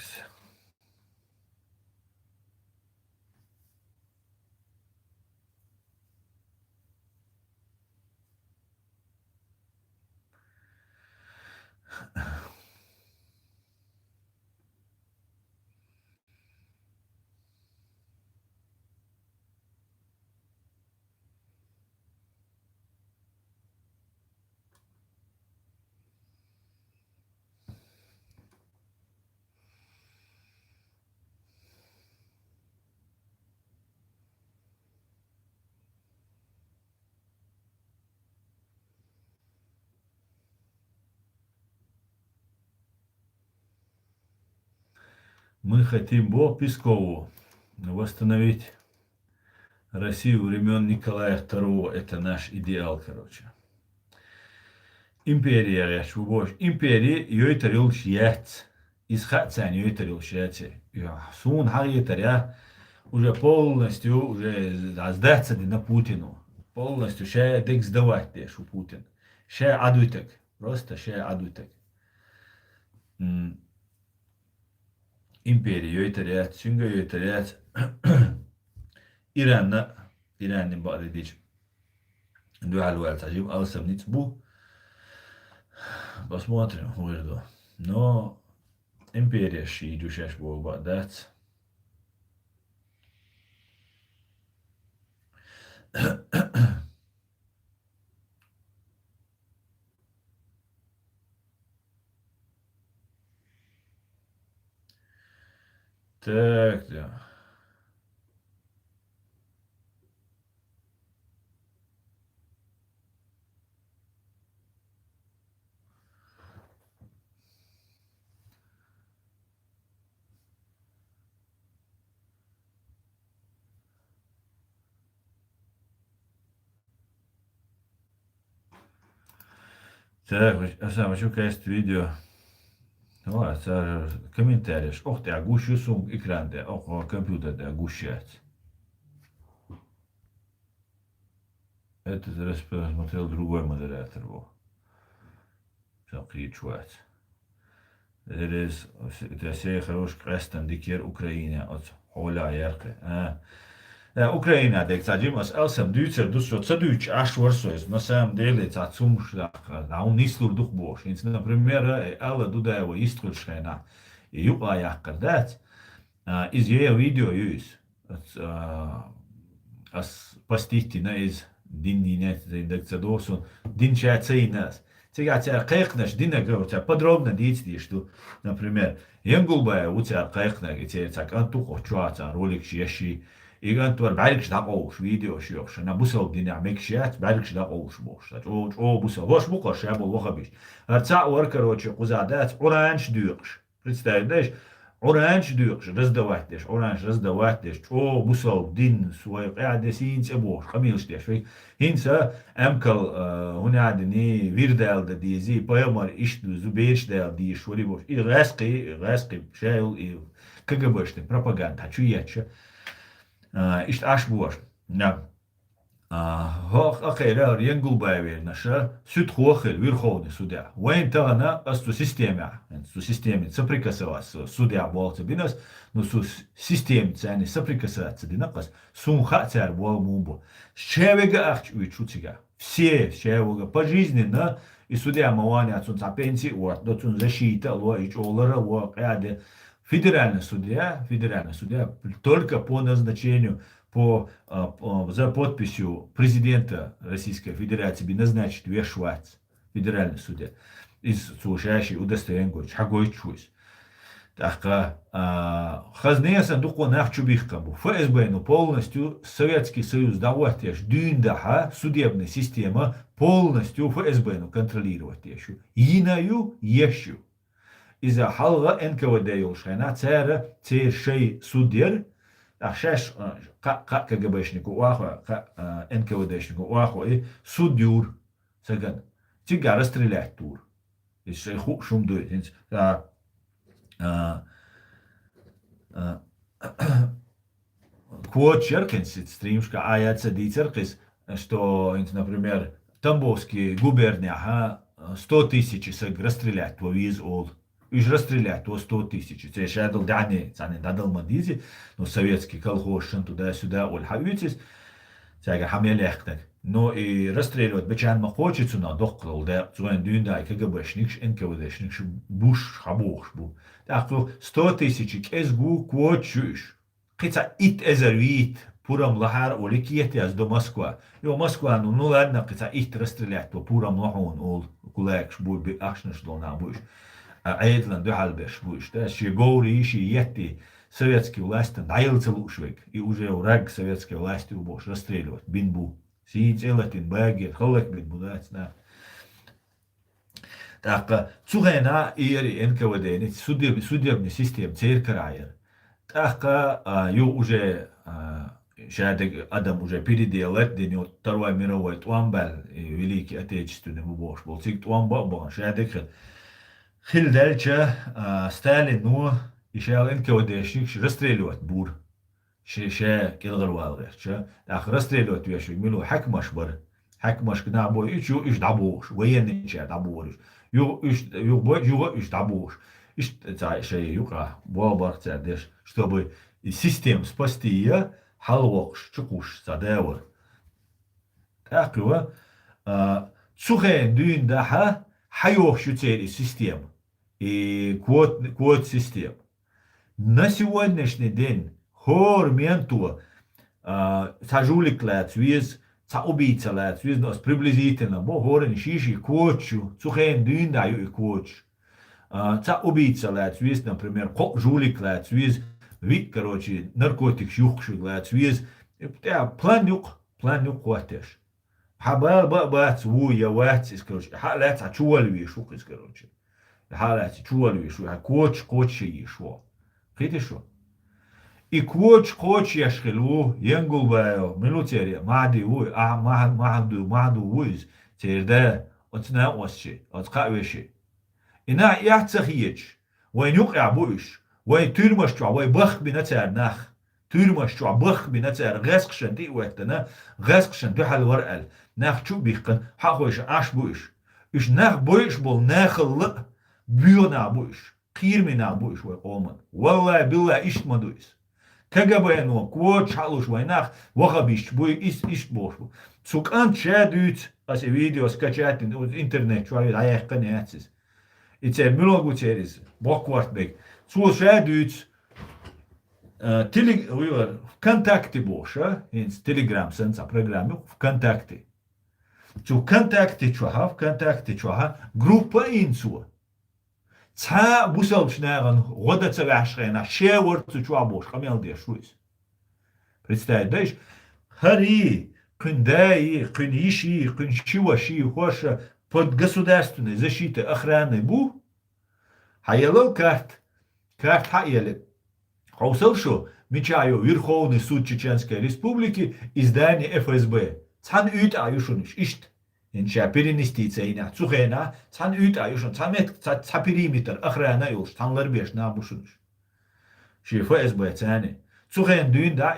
[SPEAKER 1] Мы хотим Пескову восстановить Россию времен Николая II. Это наш идеал, короче. Империя, я чувствую, империя, ее тарил шьяц. Из хатцан ее тарил шьяц. Сун харья уже полностью, уже сдаться на Путину. Полностью, ща дек сдавать дешь у Путин. Ща адуйтек. Просто ща адуйтек. İmperi yönetiriyat, çünkü yönetiriyat İran'ın bari diyeceğim. Dual валт, ажим алсам ниц бу. Посмотрим, выжду. Но империя ши душаш бу бадат. Так, да. Так, а сам еще каст видео. Ладно, комментариев. Ох ты, гущу сум экран, да, ох, компьютер, да, гущать. Это раз посмотрел другой модератор. Все, кричать. Это все хороший крестен дикер Украине от Оля ярко. Украина, дек цаджимас, элсам дюцер дусо цадуч аш варсоис, на самом деле цацум шлах, а он истур дух бош. Например, элла дудаева иструльшена, и юпа яхкардать, из ее видео юис, as пастихтина из диннинет индексадосу, динча цейнас. Тебя кайхнаш, дина говорится, подробно действие, что, например, янгулбая у тебя кайхна, и тебе так антухо чуаца, ролик шеши, и антуар барикш да оуш, видео шёш, на бусал дина мекшат, барикш да оуш бош, о бусал, вош бука шабу вахабиш. Арца уар, короче, кузадать, оранж дюрш. Представляешь, оранж дюрш, раздавать деш, о бусал дин свой, десинц бош, хамилш деш, Hinsa emkal hunadini virdel de dizi payamar iştu zubeyş de di şori boş. İ raski şeyl KGB'şte propaganda çüyeçe. İşte aş boş. Ya هو أخيرا ينقل بايوير نشا سود خوخل ويرخوني سوديا وين تغنى أستو سيستيم سو سيستيم سبريكا سواس سوديا بولت بينس نو سو سيستيم تاني سبريكا سواس دينقص سون خاتر بول мумбо шевега ахчуи чутига все шевега пожизненно и судья мавани отцун пенсии вот дотун защита ло и чолора ло қяде федеральный судья только по назначению за подписью президента Российской Федерации назначит Вешвац, федеральный судья, из слушающий удостоверенный Хагой Чуйс. Так, хазнеясан дуко нахчубихкаму. ФСБ полностью Советский Союз давать дюндаха судебная система полностью ФСБ контролировать еще. Инаю ещё. Из-за халга НКВД юлшайна цера цершей судер Ахшаш КГБшнику уаху, НКВДшнику уаху и судюр. Саган. Тига расстрелять тур. И шейху шум дует. Квот черкинс, стримшка, а я цедицеркис, что, например, Тамбовские губерния 100 тысяч расстрелять по виз ол. Уж расстрелять то 100 тысяч. Это еще дал дани, цаны дадал мандизи, но советский колхоз туда-сюда ольхавитесь, тяга хамелех так. Но и расстрелять бечан ма хочется на дохлал, да, зуэн дюнда и КГБшник, НКВДшник, буш хабуш бу. Так что 100 тысяч эсгу квочуш. Хотя ит эзервит, пурам лахар оликиет аз до Москва. Йо Москва, ну ладно, хотя ит расстрелять, то пурам лахон ол кулакш бу би ахшнаш лона буш. Айдлан духалбеш буш, да, ши гоури иши етти советские власти наилцы лушвек, и уже враг советской власти убош расстреливать, бинбу. Си целатин багер, холек бинбу, да, да. Так, цугена иери НКВД, судебный систем церкарайер. Так, ю уже, шадек Адам уже переделать, день Второй мировой туамбал, Великий Отечественный убош, был цик туамбал, шадек Хильдельча Сталин, ну, еще НКВДшник расстреливать бур. Ще килгарвал герча. Так расстреливать вешик, милу хакмаш бар. Хакмаш кна бой, иш дабош, военный че дабош. Ю бой, иш дабош. Иш цай ше юка, буабар цадеш, чтобы систем спасти, халвокш, чукуш, задевар. Так его, цухен дюн даха, хайох шутери систем. И квот систем. На сегодняшний день хор менту сажулик лет, виз убийца лет, виз нас приблизительно, бо хорен шиши квотчу, цухен дюн даю и квотч. Убийца лет, виз, например, жулик лет, виз, вид, короче, наркотик шухшик лет, виз, план юк хватеш. Хаба бац вуя ватис, короче, халец ачуалви шухис, короче. Халец ачуалви шу, коч ешо. Хите шо? И коч яшхилу, янгул бао, милутерия, мади вуй, маду вуйз, терде, отна осчи, отхавеши. Ина яхцахич, вайн юк ябуш, вайн тюрмашчу, вайн бах бинатер нах. تورمشوا بخ بنتر غسقشن دي وقتنا غسقشن بحال ورقل ناخ شو بيخن حقوش عش بوش إيش ناخ بوش بول ناخل بيونا بوش خير منا بوش وقومن والله بالله إيش ما دويس كجبينو كوتش حلوش ويناخ وخبيش بوي إيش بوش سوك أنت شادوت أس فيديو سكتشات إنترنت شوية رايح قناتس إتسال ملوغو تيريز بوكوارت بيك سو شادوت ВКонтакте боша, Телеграм сенса программе ВКонтакте. ВКонтакте чуха, группа инсу. Ца бусалчнаган, года цавашрена, шевор цучуа бош, хамел дешуис. Представь, даешь, хари, кындай, кыниши, кынчиваши, хоша, под государственной защитой охраны бу, хаялал карт хаялет. Хаусалшо, мечаю Верховный суд Чеченской Республики, издание ФСБ. Цан ют аюшуниш, ишт. Инча перенести цейна, цухена, цан ют аюшун, ца периметр охрана юлш, цан ларбеш на бушуниш. Ши ФСБ цане. Цухен дюн да,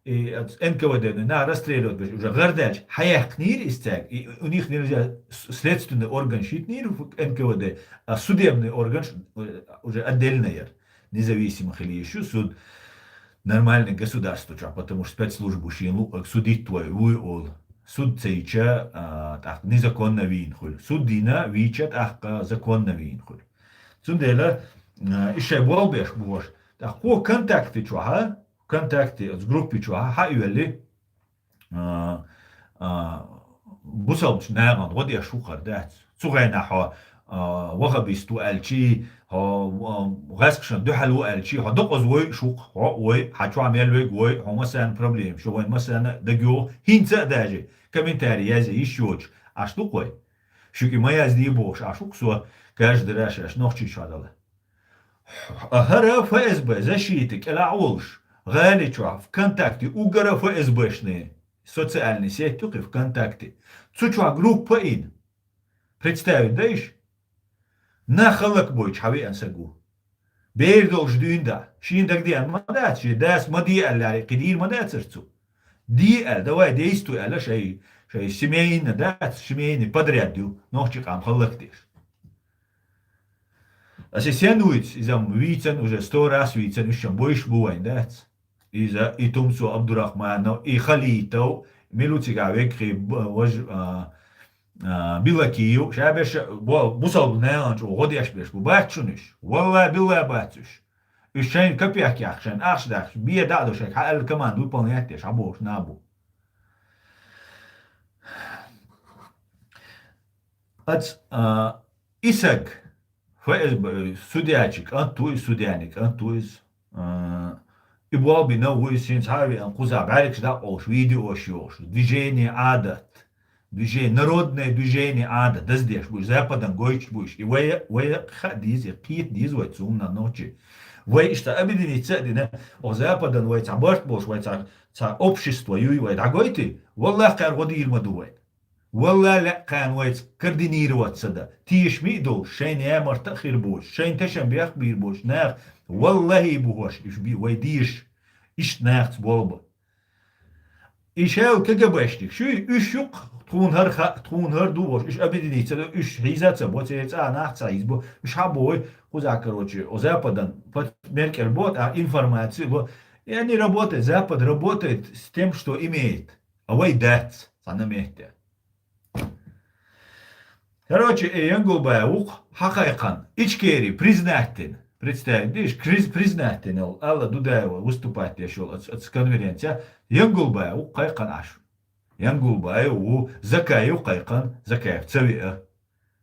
[SPEAKER 1] и НКВД на расстреливать уже гордач хаях нир истяг, и у них нельзя следственный орган щит нир в НКВД, а судебный орган уже отдельный, независимых или еще суд нормальное государство, потому что спецслужбу щин судить твой уйол. Суд цейча так незаконно винхуль. Суд дина вичат ах законно винхуль. Сундела еще болбеш бош. Так по контакты чуха, контакты с группой чуха, ха юли бусалбш наган вот я шухар дат. Цугайна ха وخبيستو ألشي ها غاسكشن دو حلو ألشي ها دقز وي شوق وي حتشو عمل وي ها مثلا بروبليم شو وين مثلا دجو هينتا داجي كمنتاري يازي يشوج أشتو قوي شو كي ما يزدي بوش أشوك سو كاش دراش أش نوخشي شادله هرا فاز زشيتك إلى عولش غالي شو في كونتاكتي وقرا فاز بشني социальной сети только ВКонтакте. Цучуа группа ин. Представить, да иш? На халак бойч хави ансагу. Бейрдол ждюнда. Шиндаг диан мадат, ши дас мади аллари قدير мадат сырцу. Ди давай действуй, алла шай семейно, да, семейный подряд дю. Нохчик ам халак диш. Ассистентует, изам вицен уже 100 раз вицен, еще больше бывает, да. إذا إتومسو عبد الرحمن إخليتو ملوتي قاوي خي وج بلاكيو شابش بوصل نانج وغديش بيش بباتشونش والله بالله باتش الشين كبيك يا أخشان أخش داخش بيه دادو شك حال كمان دو بانياتيش عبوش نابو أت إسك فإز سودياتشك أنتو سوديانك أنتو И было бы на улице, он куза барик да ош видео ош движение адат, движение народное движение адат, да здесь будешь западом гойч будешь и вы хадиз и кит диз вот сум на ночи, вы что обидели цедина, о западом вы цабарт будешь вы ца общество юй вы дагойте, والله кар годир мадует, والله لا كان ويت كردينيروات سدا تيش ميدو شين يا مرتخير بوش شين تشم بيخ بير بوش ناخ والله بوش إيش بي ويديش إيش ناخت بولبا إيش هاو كجباشتك شو إيش يق تكون هر دوش إيش أبدي نيت إيش هيزات سبوت يت ناخت سايز بو إيش حبوي خذاكروتشي وزападан под мерк работа информацию يعني работает запад работает с тем что имеет а вы дать санамете. Короче, Янгулбай ух хакайкан ичкери признаттен. Представь, видишь, признаттен Алла Дудаева выступать я шел от конференции. Янгулбай ух кайкан аш. Янгулбай у закаю кайкан закаев цавиа.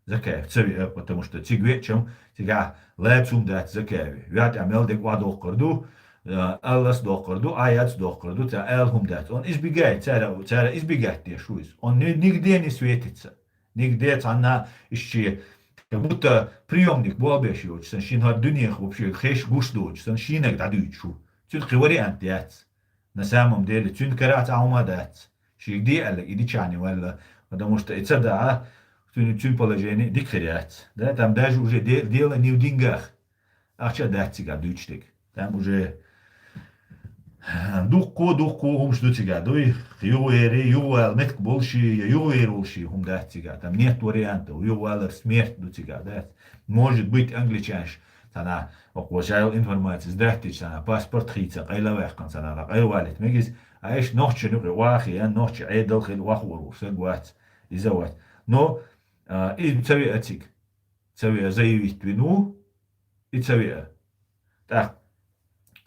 [SPEAKER 1] Закаев цавиа, потому что тигве чем тига лепсум дать закаеви. Вят амел дек вадох корду. Аллас докорду, аят докорду, та элхум дать. Он избегает, цара избегает те шуиз. Он нигде не светится. Нигде она еще как будто приемник болбешивать, саншин хар дуньях вообще хеш гуштовать, саншинек дадуйчу. Тюн вариант яц. На самом деле тюн карат аумадат. Ши где алла иди чани валла, потому что это да, тюн положение дикхерят. Да, там даже уже дело не в деньгах. Ахча дать цигар дучтик. Там уже духко هم штуцига, дой ювел метк больше юверулши هم датига, там нет вариантов, ювелер смерть дутига, да, может быть англичанш, тана окважал информацию, здравствуйте, тана паспорт хица, кайлавех кан тана, кайлвалит, мегис, аиш ночи нуки вахи, ночи айдал хил вахуру, сагват, изават, но и цави атик, цави заявить вину, и цави, так.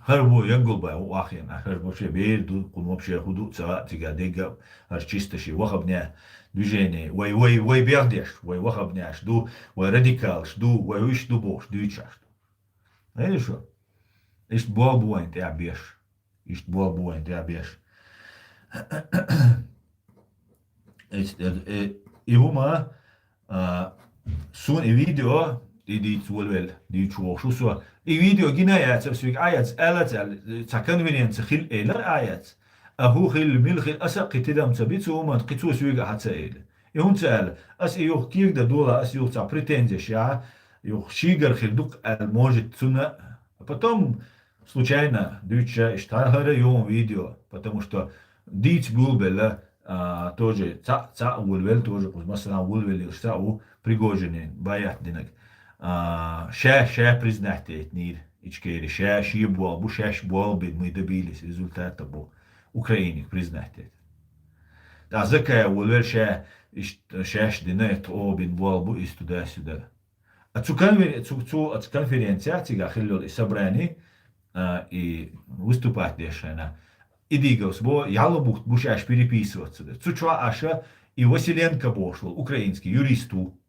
[SPEAKER 1] هربو ينقل بقى واخين هربو شيء بيردو قوم بشيء هدوء سواء تيجا ديجا هر چیست شيء وخبنا دوجيني وي بيردش وي وخبناش دو وي راديكالش دو وي ويش دو بوش دو يتشاش هذا شو إيش بوابو أنت يا بيش إيش بوابو أنت يا بيش إهما سون الفيديو دي تولول دي تشوف شو سوا الفيديو جنايات سبسويك آيات آلات تكنفينينس خل إلى آيات أهو خل ميل خل أسق تدام تبيت وما تقطو سويك حتسائل يهون سأل أس يوخ كيك دا دولا أس يوخ تا بريتنزي شيا يوخ شيغر خل دوك الموجد سنة потом случайно дюча иштахара йом видео, потому что диц булбела тоже ца улвел тоже масана улвел ша у Пригожин баят динак ша признать нир ичкери ша шибуал бу шаш буал бит мы добились результата бу Украине признать. Да закая улвел шаш динет обин буал бу из туда-сюда. А цу конференция тига хилло и собрание и выступать решена. И двигался, бо ялобухт бушаш переписываться. Цучва аша и Василенко бошел, украинский юристу.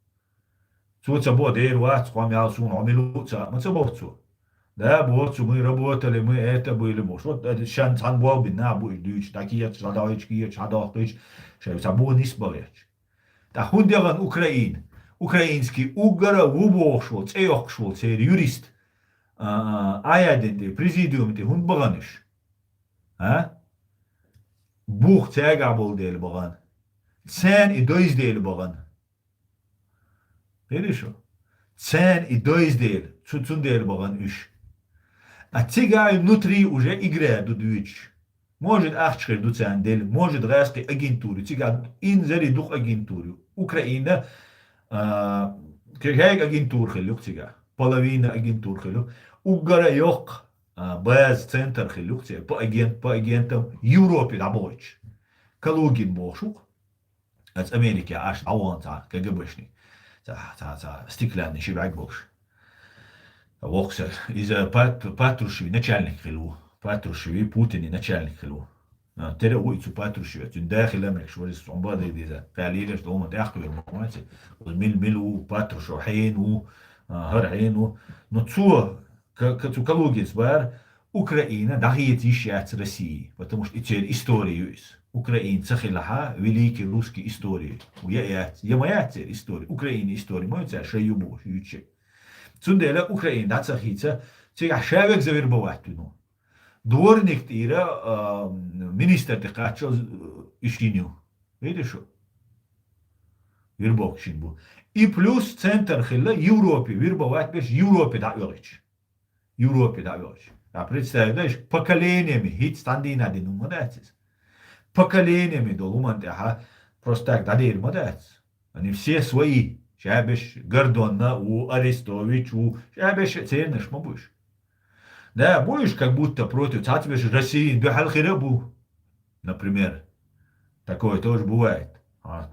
[SPEAKER 1] Цуца бо дейруа, цхуам ялсун, омилуца, мацабовцу. Да, борцу мы работали, мы это были, бош. Вот шан цан буал на буй дюч, такие шадовички, шадович, шевца бо не споряч. Да хундеран Украин, украинский угара вубошел, цеёкшел, цер юрист. Аяденде, президиумте, хунд баганыш. Бух цегабол değil bagan. Sen и dois değil bagan. Хорошо. Sen и dois değil. Çutsun değil bagan üç. А цигай внутри уже играет дудуич. Может ахчхер дуцан дель, может райской агентуры. Цигай инзери дух агентуры. Украина кирхайк агентур хилюк цигай. Половина агентур хилюк. Угара yok. Баз центр хилюкция по агентам Европе рабоч. Калугин бошук. От Америки аж аван та КГБшник. Та стеклянный шибак бош. Воксер из Патрушеви начальник хилу. Патрушеви Путин начальник хилу. Тере уйцу Патрушеви. Тюн дахил Америк шварис сомбада идиза. Калиля что он тахквер мамати. Мил Патрушев хейну هر عينه نتصور كالوجيس بار Украина дагиет еще от России, потому что это история есть. Украина цахилаха великий русский истории. Я моя история. Украина история. Моя цель шеюбо юче. Цундела Украина да цахица. Цега шевек завербовать туну. Дворник тира министр текачо ишкиню. Видишь? Вербок шинбу. И плюс центр хилла Европе. Вербовать без Европе да велич. Европе да велич. А представляешь, поколениями хит стандина дину модатис. Поколениями долумантеха просто так дадир модатис. Они все свои. Шабеш Гордона, у Арестович, у Шабеш ценишь, будешь. Да, будешь как будто против цатвеш России, бехал хирабу. Например. Такое тоже бывает.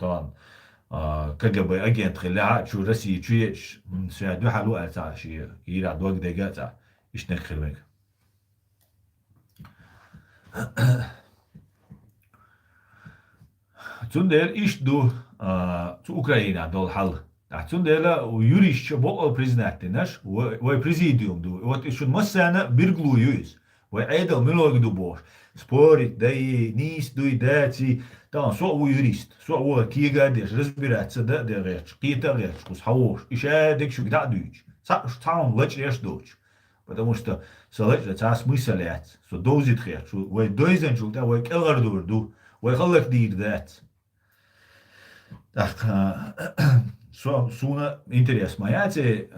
[SPEAKER 1] Там КГБ агент хиля, чу России, чуешь, все, бехалу альцаши, ира двух дегата, ишнек хирвек. Цундер ишду цу Украина дол хал. Цундера юриш бо признать наш, вой президиум ду. Вот еще массана бирглу юис. Вой айдал милог ду бош. Спорить, да и нис ду и дати. Там со у юрист, со у кигадеш разбираться да реч, кита реч, кус хауш. Ише дек шук да дуч. Сам леч еш дуч. Потому что салеч это смысл лет. Со дозит реч. Вой дойзен шук да вой келгар ду. Вой халак дир дат. Так, суна интерес маяти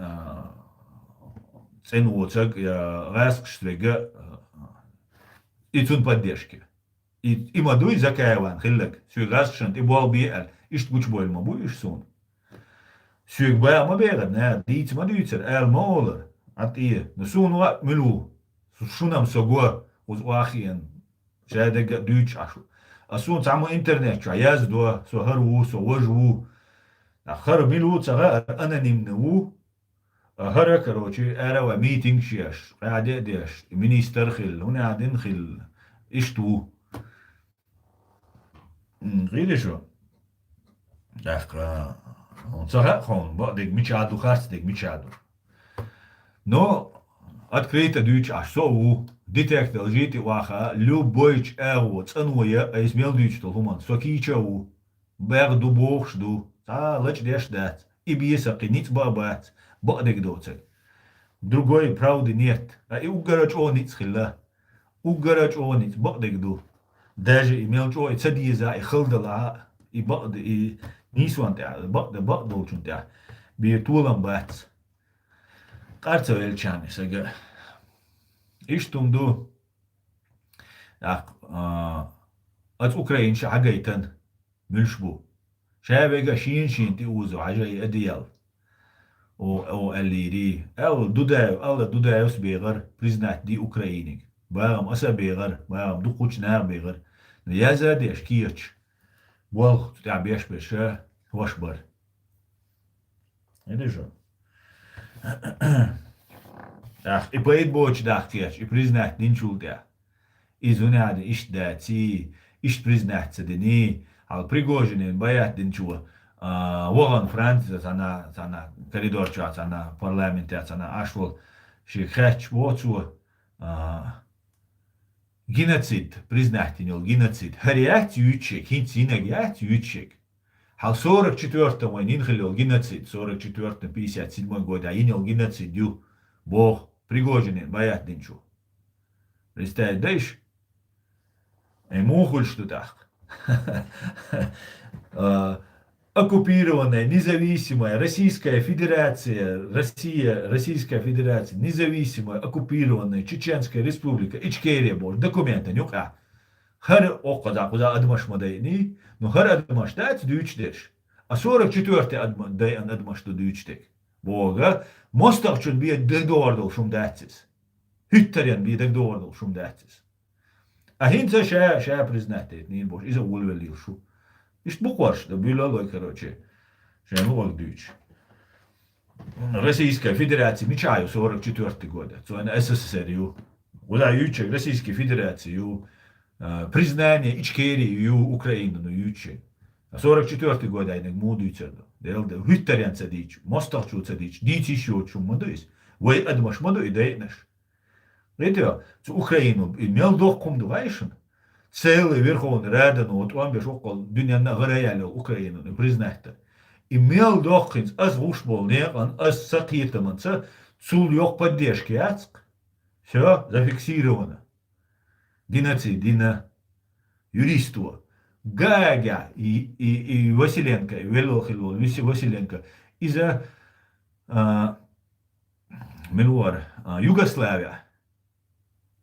[SPEAKER 1] ценуцек раскштвега и цун поддержки. И мадуй закаеван хиллек сюг раскшент и буал биэл ишт гуч боль ма буиш сун. Сюг бая ма бегад на диц мадуйцер эл молер от и на сун ва милу шунам сого уз уахиен шадега дюч ашу. А сун цаму интернет ча яздо со хару со вожу. خر ميلو تغا أنا نمنو هرا كروتشي أرا ميتينغ شيش قاعد ديش مينيستر خل هنا قاعدين خل إيش تو غير شو دقيقة هون صراحة هون بعدك ميشادو خاص دك ميشادو نو открыть дюч а шоу детектор жити ваха любойч эго цануя а измел дюч то хуман сокичау берду бохшду леч деш дат. И биеса киниц бабат. Бадек доцек. Другой правды нет. А и угарач ониц хилла. Угарач ониц бадек ду. Даже имел чо и цадиза и хилдала и бад и нисванте бад долчунте. Би тулам бат. Карца велчани сага. إشتم دو أت أوكرين شعجيتن ملشبو شابك شين تيوزو عجي أديال او الليري او دودا يوس بيغر بريزنات دي أوكراينيك باغم أسا بيغر باغم دو قوش نار بيغر نيازا دي أشكيرش والخ تتاع بيش بيشا واشبر هذا جو اخ إبايد بوش داختيش إبريزنات دين شول دا إزونا عاد إش داتي إش بريزنات سدني على بريغوجينين بايات دين شو وغن فرانسا أنا كوريدور شات أنا برلمانت أنا أشول شي خاتش بوتسو جينوسيد признательный جينوسيد هريات يوتشيك هين سيناجات يوتشيك هل 44 وين ينخلو جينوسيد 44 57 год ينخل جينوسيد يو بوخ Пригожинин بايات دينشو представляешь ему что так оккупированная, независимая Российская Федерация, Российская Федерация, независимая, оккупированная Чеченская Республика, Ичкерия, документы, нюка. Хар окада, куда адмаш мадайни, но хар адмаш дать дючдеш. А 44-й адмаш то дючдек. Бога, мостав чун бия дегдордол шум датсис. Хюттерен бия дегдордол шум датсис. А хинца ша признатет, не бош, иза улвелил шу. Ишт букварш, да бюлалой, короче, шемуак дюч. Российская Федерация, мечаю 44 года, это СССР, куда ючек, Российской Федерации, признание Ичкерии, Украины, ну ючек. А 44 года, я не могу дюцерду. Делда, хюттарян цадич, мосталчу цадич, дичи еще чум мадуис. Вы адмаш маду и дейнеш. Видите, Украину имел дохком дувайшен. Целый Верховный Рада, ну вот он бежал, дюня на горяли Украину, не признать-то. Имел дохкинс, аз вушбол не, он аз сакитаманца, цул ёк поддержки ацк. Все, зафиксировано. Геноцид, юристу. Гага и Василенко, Велохило, Василенко. Из-за Милуар, Югославия.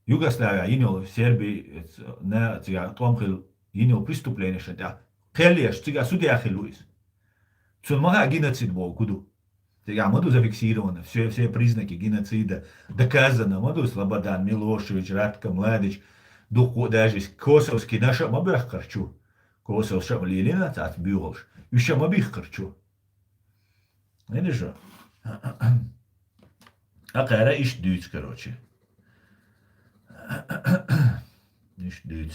[SPEAKER 1] Югославия, инял Сербии, на Томхил, инял преступление, что да, Хелеш, тига судья Хилуис. Цунмага геноцид был, куду. Тига, маду зафиксировано, все признаки геноцида доказано, маду Слободан, Милошевич, Радко, Младич, даже Косовский, наша мабах харчу. Косов шамлилина, тат бюролш, еще мабих харчу. Это же. А кара иш дюц, короче. Иш дюц.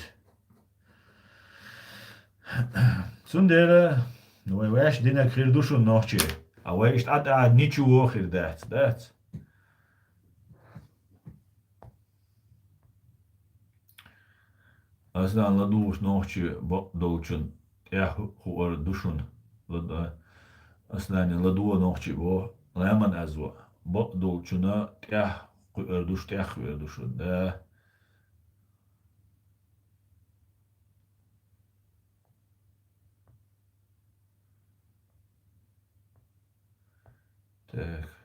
[SPEAKER 1] Сундера, ну и ваш дина крир душу ночи. А вы ишь ничего хир дать. Aslan ladus nocci dolcun huor dushun aslan ladu nocci bo laman azwa dolcuna dush dushun da tak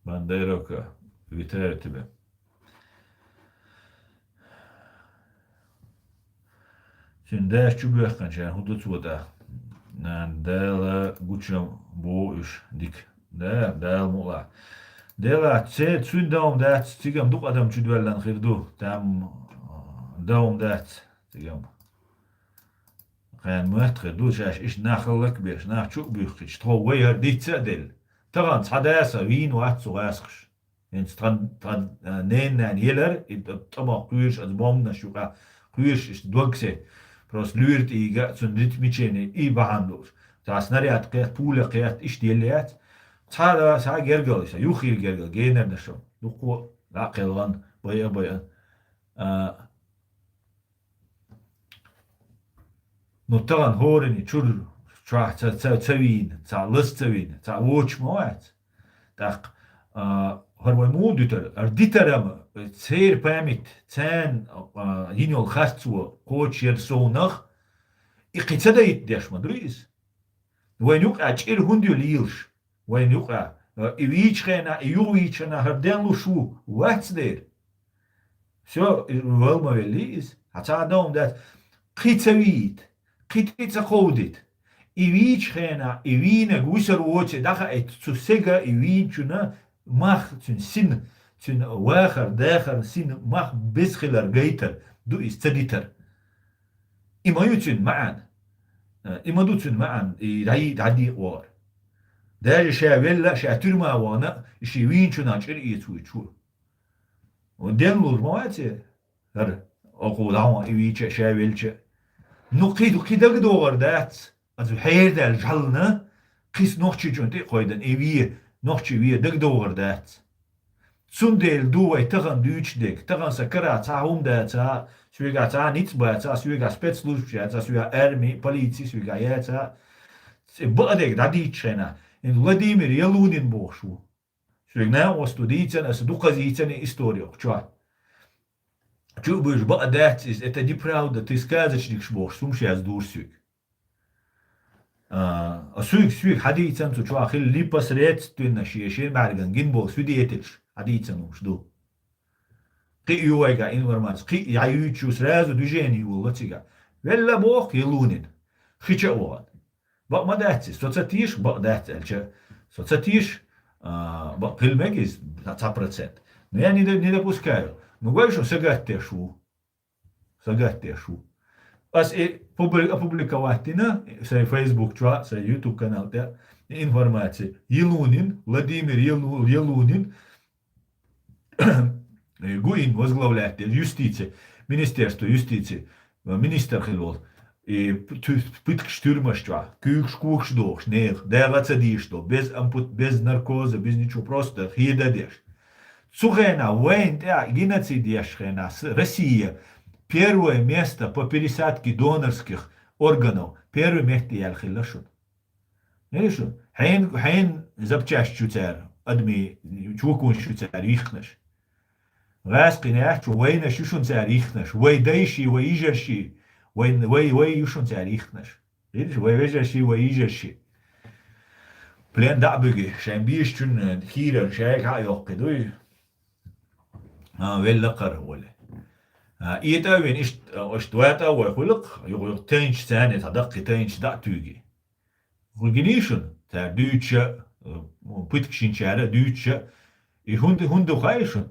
[SPEAKER 1] Бандерока, вітаю тебе. Şimdi şu bırakınca hudut voda. Dela guçam bu iş dik. Del mula. Dela tse tsun daum dat tigam duk adam çüdverlen khirdu. Tam daum dat tigam. Kan muhtkhir du şaş iş nakhallak beş nah çok büyük iş. Tro wayar ditsa del. طبعا حداثة وين واحد صغاسخش يعني تران نين يلر طبعا قويش أزبام نشوكا قويش دوغسي بروس لورت إيجا سندريت ميشيني إي بحاندوش تاس نريات قيات بولا قيات إش دياليات تالا سا جرجل إسا يوخير جرجل جينر نشو لقو لا قيلغان بيا نو طبعا هورني تشور تسوين لست تسوين ووتش موات تاق هو مو ديتر ديترم سير بامت تان ينول خاصو كوتش يرسونخ إقتصاديت ديش مدريس وين يقع تشير هنديو ليلش وين يقع إيش خنا إيش أنا هردين له شو واتس دير شو الوال ما وليس هتعدهم ده قيتويت قيتيت قودت إيش خنا إينا جوسر ووتش دخل تسجع إيشنا مخ تن سن تن واخر داخل سن مخ بسخلر جيتر دو استديتر إما يوتن معن إما دوتن معن راي عدي وار ده شاولا شاتر ما وانا شيوين شو ناجر يتوي شو ودين لور مواتي هر أقول هوا إيش شاولش نقيد كده دور دات از حير دال جلنا قيس نوخشي جون تي قويدن إيوي نوخشي ويه دك دور دات سندل دوي تغن دوش دك تغن سكرا تاهم داتا سويغا تا نيتسبا تا سويغا سبيتسلوشيا تا سويغا أرمي بوليتي سويغا ياتا بقدك دادي تشينا إن Владимир Ялунин بوشو سويغنا وستوديتن أس دوقزيتن إستوريو чё чё будешь бадать это неправда ты сказочник бог сумши аз дурсюк سويك حديثا تو چو أخيل ليباس ريت تون شيشين معرقن جين بوغ سوديتش حديثا وش دو قي يوغا إنورمانس قي يعيوتشوس رازو دوجيني والله ولا بوغ يلونين خيچا اوغان بق ما داتس سوتساتيش بق داتس سوتساتيش بق كلمكيز 100%. Но я не допускаю. Ну, говорю, что сагаттешу. Аз опубликовать на свой Facebook, свой YouTube канал, информация. Елунин, Владимир Елунин, Гуин возглавляет юстиция, Министерство юстиции, министр Хилол. И пытк штурмашча, кюкш дох, нех, что без наркоза, без ничего, просто хидадеш. Цухена, войн, геноцидешхена, Россия. Первое место по пересадке донорских органов. Первое место я алхилашун. Видишь? Хайн запчасть чуцер, адми чукун чуцер ихнаш. Раскинях чу война шушун цер ихнаш. Вой дайши, вой ижерши. Вой юшун цер ихнаш. Видишь? Вой вежерши, вой ижерши. Плен дабыги, шайн бишчун хирер, шайк хайок, дуй. Велла قرر إيتا وين اشتواتا ويخلق يقول تنش ثاني تدق تنش دا توجي خلقنيشن تا دوتشا بيتكشين شارع دوتشا هندو خايشن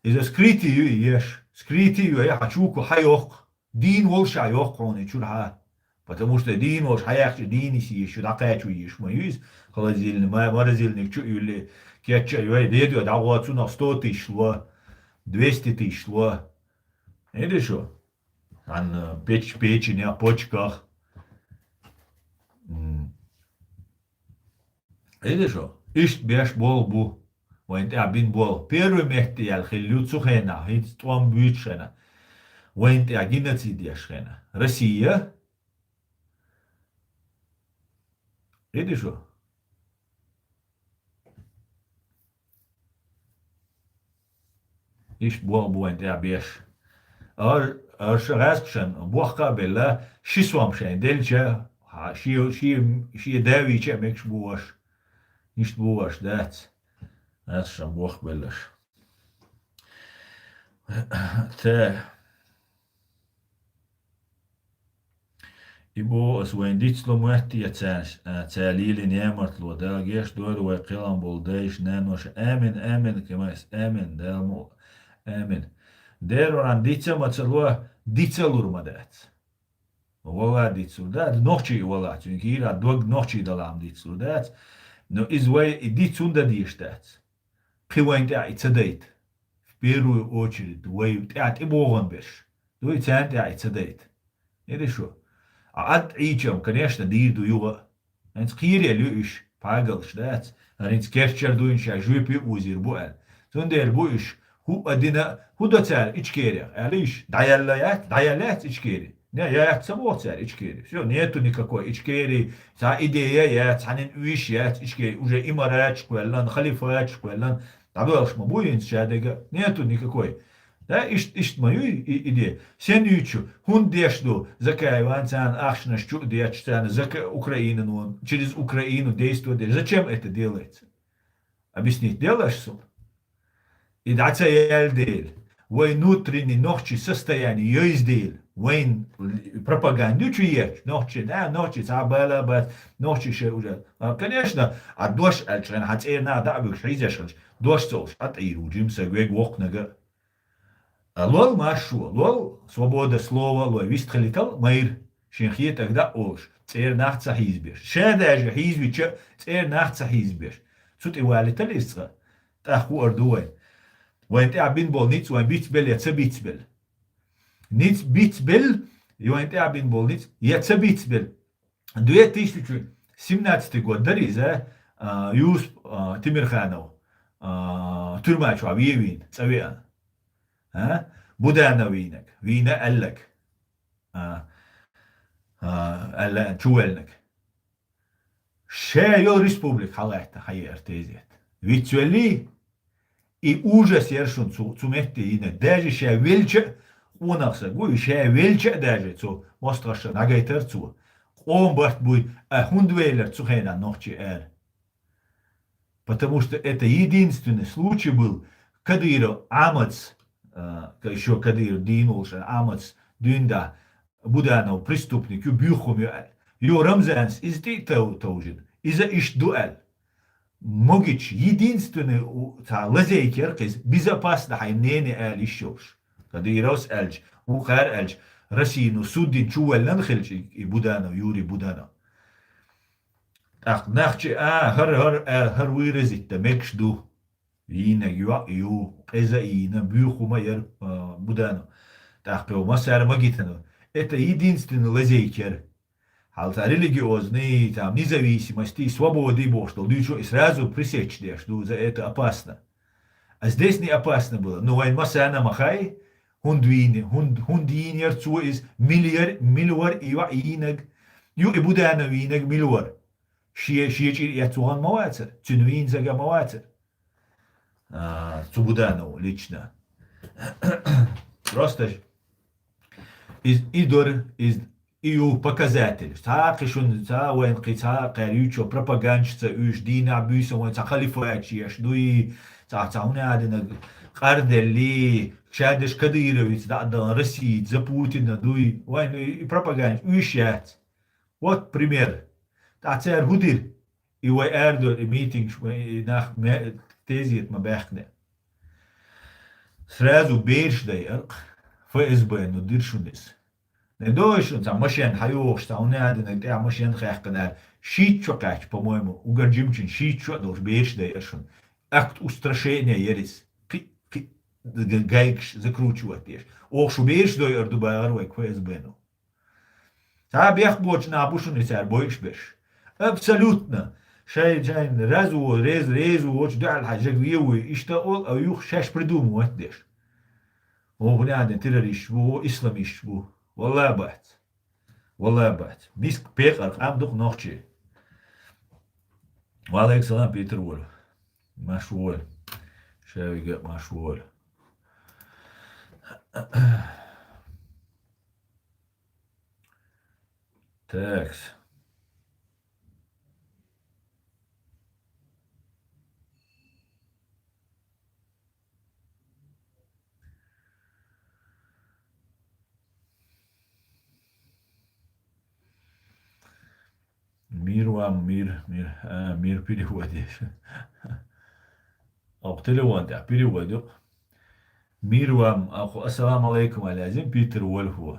[SPEAKER 1] إذا سكريتي يا حشوكو حيوق دين والش حيوقوني شو الحال потому что دين والش حياخش ديني سي شو دقايتشو يش ما يوز خلاص زيلني ما رزيلني شو يقول كيتشا يوي ديدو دعواتنا 100 тысяч ло 200 тысяч ло. Видишь, что? An печени, о почках. Видишь, что? Ишт беш бол бу. Войнте абин бол. Первый мехти ял хилю цухена. Хит твам бючена. Войнте агинацид яшхена. Россия. Видишь, что? Ишт бол бу войнте абеш. شغاسكشن بوخا بلا شي سوامشين دلجا شي داوي تشا ميكش بوش نيشت بوش دات شن بوخ بلش تا يبو اسوين ديتسلو مهتي تاليل نيامرت لو دا جيش دور ويقيلان بولدايش نانوش آمن كماس آمن دالمو آمن Дероран дица мацелуа дицелур мадат. Вала дицур дат, нохчи вала, тюнкира дог нохчи далам дицур дат. Но извай и дицунда диштат. Пивайнта ицадейт. В первую очередь, дуай тят и боган беш. Дуай цанта ицадейт. Это что? А от ичам, конечно, дирду юга. Анц кире люиш, пагал штат. Анц керчер дуинша жупи узир буэл. Тундер буиш. هو أدينا هو ده تار إشكيري عليش دايالات إشكيري نه يا تسموه تار إشكيري شو نيتو نيكاكو إشكيري تا إيديا يا تعنين ويش يا إشكيري وجا إمارات شكوالان خليفات شكوالان Добавишь мы будем чадега, нету никакой. Да, ишт мою идею. Сенючу, хундешду, закай ванцан, ахшнаш, чудячцан, зака Украину, через Украину действует. Зачем это делается? Объяснить, делаешь сон? И даться елдель. Вой внутренний ночи состояние ездил. Войн пропаганду чуешь, ночи, да, ночи, забыла бы, ночи ще уже. Конечно, а дождь, член, хоть надо, а вы шризешешь, дождь солш, от и рудим, сегвег вокнага. Лол машу, лол, свобода слова, лол, вистхалитал, майр, шинхи тогда олш, цер нахца хизбеш. Ше даже хизбич, цер нахца хизбеш. Сут и валитал истра, таху ордуэн. وانت عبين بول نيتس وان بيتس بيل يتسا بيتس بيل نيتس بيتس بيل وانت عبين بول نيتس يتسا بيتس بيل 2017 год дариза Юс Тимирханов тюрмачу авиевин цавиан Будановинок вина эллек эллен чуэлнек шейл республик халайта хайер тезет витюэли и ужас ершун цумехте ине даже ше велче унахса гуй ше велче даже цу мостраша нагайтер цу он бахт буй хундвейлер цухейна ночи потому что это единственный случай был Кадыров Амац еще Кадыров Динулша Амац Дюнда Буданов преступник бюхум ё Рамзанс из таужин из-за иш дуэль Могич единственный лазейкер, безопасно хайнене эль ищешь. Когда и рос эльч, ухар эльч, Россину суддин чуэль нанхельч и Буданов, Юрий Буданов. Ах, нахче, хар выразить, да мекшду. Ина, ю, эза ина, бюхума ер Буданов. Так, пел масар магитану. Это единственный лазейкер. Halta религиозной, там, независимости, свободы, бог, что и сразу пресечь, что за это опасно. А здесь не опасно было. Но вайн масана махай, хундинер цу из миллиар ива инаг, ю и будана винаг миллиар. Шиечир я цуан мавацер, цунвин зага мавацер. Цубудану лично. Просто из идор, из EU показатель. Так schon за вен кица карючо пропагандчица уж дина бюса вен за халифачиш дуи за цауна кардели шадеш Кадырович да России за Путина дуи вен и пропаганд ушат. Вот пример. Да цер гудир и вен эрдо митинг nach тезит мабехне. Сразу бейшдей ФСБ но диршунис. Недойшун, там машин хайош, там не один, те машин хайхканер. Шитчо кач, по-моему, угарджимчин, шитчо, долж бешдей эшун. Акт устрашения ерис. Гайкш закручивать еш. Ох, шу бешдой эрдубайарвай к ФСБ-ну. Та бех боч на обушун и царь бойш беш. Абсолютно. Шайн резу, оч даль хаджак вьюи, ишта ол, а юх шаш придумывать деш. Ох, няден, террорист, исламист, والله بات والله بات بيسك بيقر عم دوق نوختي وعليك سلام بيتر وول مشغول شاوي قط مشغول تاكس مير وام مير переводишь. أقتلوا أنت переводю. مير وام السلام عليكم علازم بيتر والهو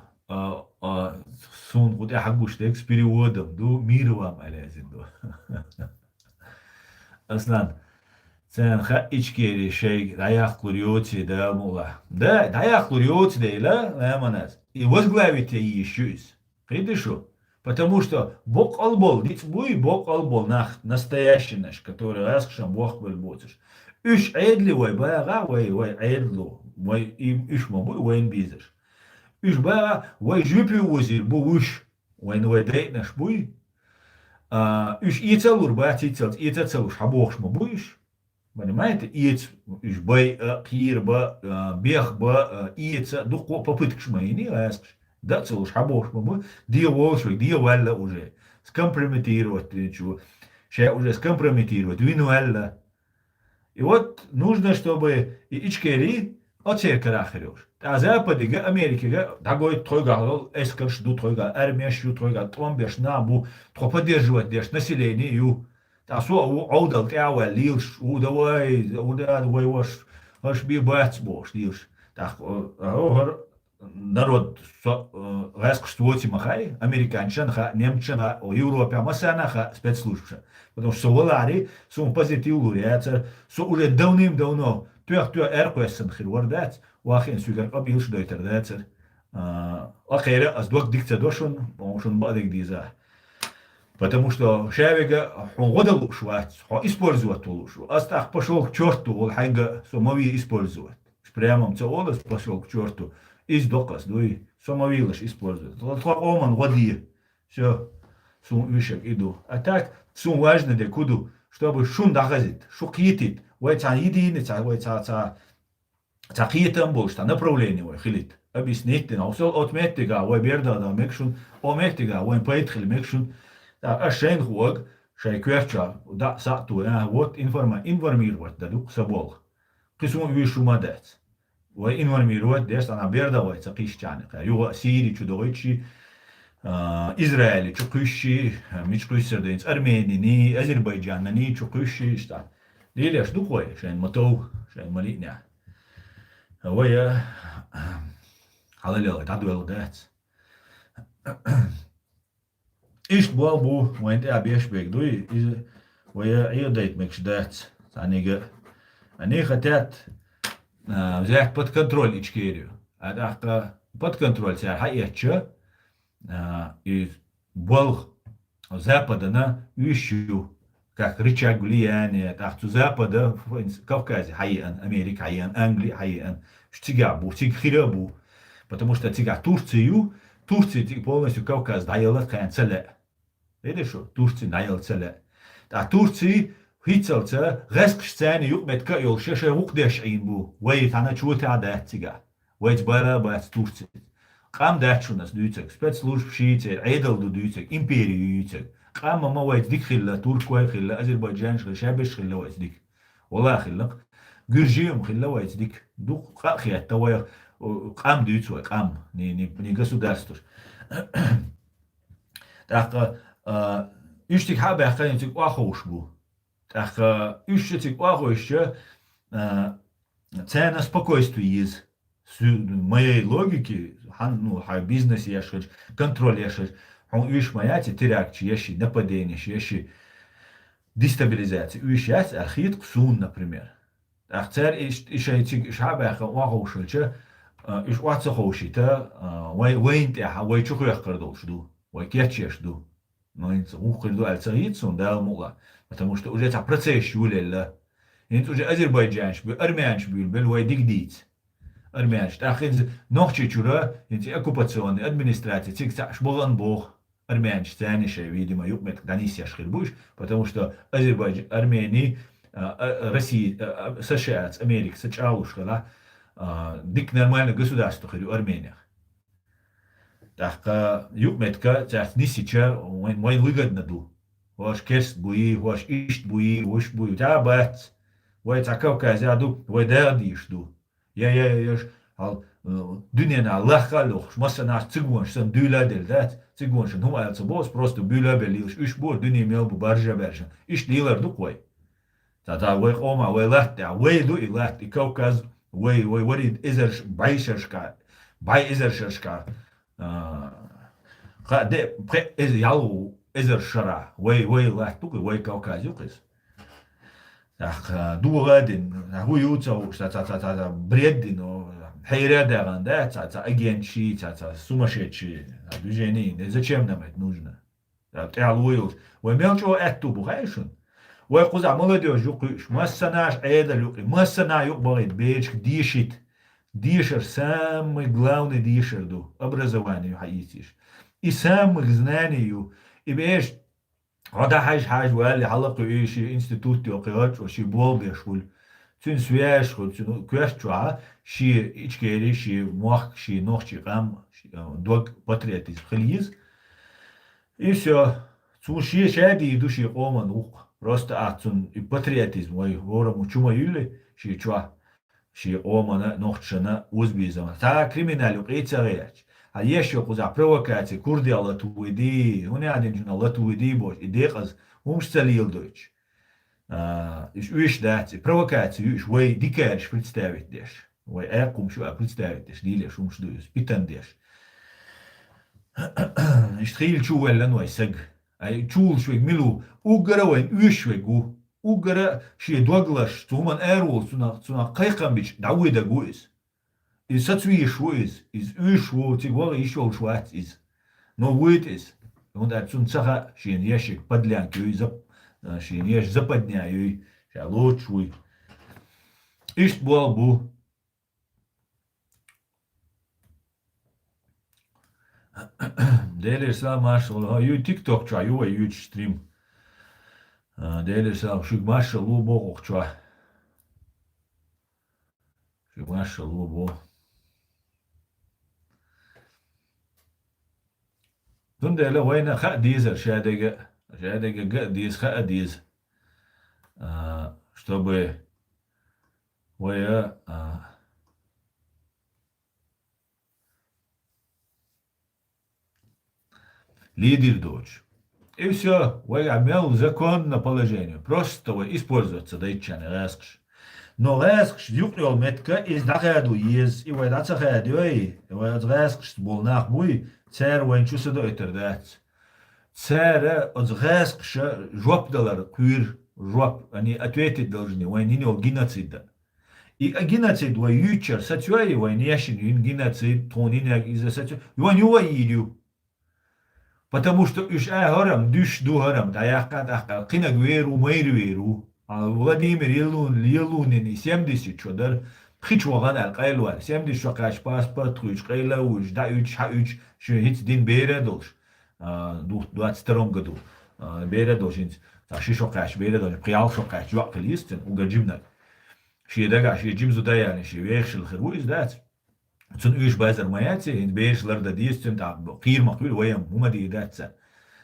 [SPEAKER 1] سون قد أحقوش تكس переводом دو مير وام علازم دو أصلاً سان خائج كيري شيء دايخ كوريوتي دا مولا да دايخ كوريوتي да لا ما ناس и возглавить ещюсь. Видишь что? Потому что Бог албол, ведь буй Бог албол, настоящий наш, который раскшам Бог вельботишь. Иш эдливой бага, вай эдлу, вай им ишма буй, вай бизиш. Иш бага, вай жюпи узир, буш, вай дейт наш буй. Иш ицелур, ба тицелт, ицелуш, хабохшма буиш. понимаете, иец, иш бай, кир, ба, бех, ба, иеца, дух попыток шмайни, аскш, да, целуш, хабош, бабу, дия волшвик, дия валла уже, скомпрометировать, чего, ща уже скомпрометировать, вину валла. И вот нужно, чтобы и ичкери оцеркарахерюш. А Западе, Америке, дагой тройгал, эскерш, ду тройгал, армияш, тройгал, тромбеш, набу, тро поддерживать деш население, та со аудал тява лилш, удавай ваш би бац бош лилш. Так, народ раскштвоти махай, американчан, немчан, Европа, масанаха, спецслужбша. Потому что солари, сум позитиву, это уже давным-давно, тюх эркуэссен хирвардец, واخين سوغر قبيل شدويتر داتر أخيرا أصدوك диктадошун, помошун бадик диза. Потому что шавига он швать, он использовать лучше. Астах пошел к черту, он хайга сомови использовать. Прямо целолос пошел к черту. Из доказ, дуй, сомовилаш использовать. Вот оман води. Все, сум вишек иду. А так, сум важно де куду, чтобы шун дагазит, шукитит. Вай ца единица, вай ца Цахиетам больше, направление вой хилит. Объяснить, но все отметига, вой берда да мекшун, ометига, вой поэтхил мекшун, да ашен хуаг, шай кверча, да сату, вот информировать, да дух собол. Кисум вишу мадец. Вой информировать, дес она берда вой цахищаник. Юга Сирии чудовичи, Израиль чукущи, мичкуйсерденц, Армении, ни Азербайджан, ни чукущи, что. Лилеш духой, шайн мотов, шайн малитня. ويا على اللي تعدوا دات إيش بو وين أبيش بيك دوي ويا عيدت مكش دات أني خدت زاك بد كنترول إيش كيريو هذا أختا بد كنترول سعر حقيقة إيه بول запада ищу как рычаг влияния, так что Запада, Кавказе, хайен, Америка, хайен, Англия, хайен, штигабу, тигхирабу, потому что тига Турцию, Турция полностью Кавказ даяла каян целе. Видишь, что Турция даяла целе. А Турция хитцелца, реск сцены юкметка йол шеше вукдеш инбу, вейт она чута да тига, вейт бара бат Турция. Кам дачунас дюцек, спецслужб шиите, эдел дюцек, империю дюцек. قام ما وايد ديك خلا تركيا خلا أذربيجان خلا شابش خلا وايد ديك والله خلا جورجيوم خلا وايد ديك دوق خيا توايا قام ديتسوي قام ني государство так ищик хабе хань тик вахош бу так ищик вахош цена спокойствия из моей логики ну хай бизнес яшать контроль яшать он виш маяти теракчи, ящи нападение, ящи дестабилизация. Виш яс архит ксун, например. Ахцер ишайти шабаха вахошилча, иш ватсахошита, вейнт яха, вей чуху яхкардол шду, вей кячеш ду. Но инц ухкарду альцаитсун дал мула, потому что уже это процесс юлелла. Инц уже Азербайджанш, армянш бил, вей дигдиц. Армянш, ахин нохчи чура, инц оккупационный администрация, цикца шбоган бог. Армянч цянишая, видимо, юкмет данисяш хирбуш, потому что Азербайджан, Армении, Россия, США, Америка, Сачалушка, дик нормально государство хирю Армениях. Так, юкметка, цяс нисича, мой выгодно ду. Ваш кест буи, ваш ишт буи, ваш буи, та бац, вай цакавка зяду, вай дердиш ду. Я al dünjena lachaloch, massanás cigons, sem dűledel, dat cigons, nu elca bos, просто bűlebelils, is bor, dünje melbu barja versen, is dealer dukoj. Tehát way oma, way lehte, way du I lehte, Kaukaz, way what izer bajserska, baj izerserska, de pre iz jalu izer shara, way lehte, dukoj, way Kaukaz jukis. Дугадин, хуюца, та бреддин, хайрядаган, да, та агентши, та сумасшедшие движения. Зачем нам это нужно? Ты вы мелчо эту бухаешен? Вы куза молодежь юкиш, массанаш эда юки, массана юк болит бечк дишит, дишер самый главный дишер ду образованию хаитиш. И самых знаний, и беш هذا حاج وقال لي حلقة إيه شي إنستيتوت يقياج وشي بولغ شغل تون سوياش شغل تون كويش توا شي إيش شي موخ شي نوخ شي قام دوغ باترياتيز خليز إيش تون شي شادي يدو شي قوما نوخ راست أعتون باترياتيزم وي ورا مچوما يلي شي توا شي قوما نوخ شنا وزبيزم تا كريمينال وقيت غيرش هيش يقوز بروكاتي كردي الله تويدي هنا قاعدين جن الله تويدي بوش إديقز همش تليل دوتش إيش ويش داتي بروكاتي إيش وي ديكارش представить ديش وي أقوم شو представить ديش ديلي شو مش دويس بيتن ديش إيش تخيل شو ولا نوي سج أي شول شوي ملو وقرا وين إيش شوي جو وقرا شي دوغلاش تومن أرول سنا قيقم بيش دعوي دا جويس إز ساتوي شو إز إيش شو تيجوا إيش شو إز نو ويت إز und er sacha shi yeshik padlian kyu zap shi yesh zapadnya yu sha lochwi ist bol bu delir sa marshal ha yu tiktok cha yu yu stream delir sa shug marshal lu bo cha shug marshal lu bo dun de la wayna kha dieser shadega ga diz kha diz чтобы ويا лидер дочь. И все, вы имел законное положение. Просто вы используете дайчаны лескш. Но лескш дюкнул метка из дахаду из, и вы даться хаду, и вы лескш был нах буй, цер вы нчу садо итердать. Цер от лескш жоп далар куир жоп, они ответить должны, вы не геноцида. И геноцид вы ючер, сатюай, вы не яшин, геноцид, тонин, из-за сатю, вы не уайдю. Потому что уж харам, дюш ду харам, да я как кинаг веру, мэйр веру, а Владимир Елунин и 70 чодар, хич ваган алкайлуар, 70 шакаш паспорт, хуч кайла уж, да уч, ха уч, что хит дин бере долж, 22 году, бере долж, ши шакаш, бере долж, приял шакаш, жуак листен, уга джимнак, ши дага, ши джимзу даяни, ши вехшил херуиз дать. Цун уж базар маяти, ин бейш ларда дистем, та кир махвил, воем, умади датса.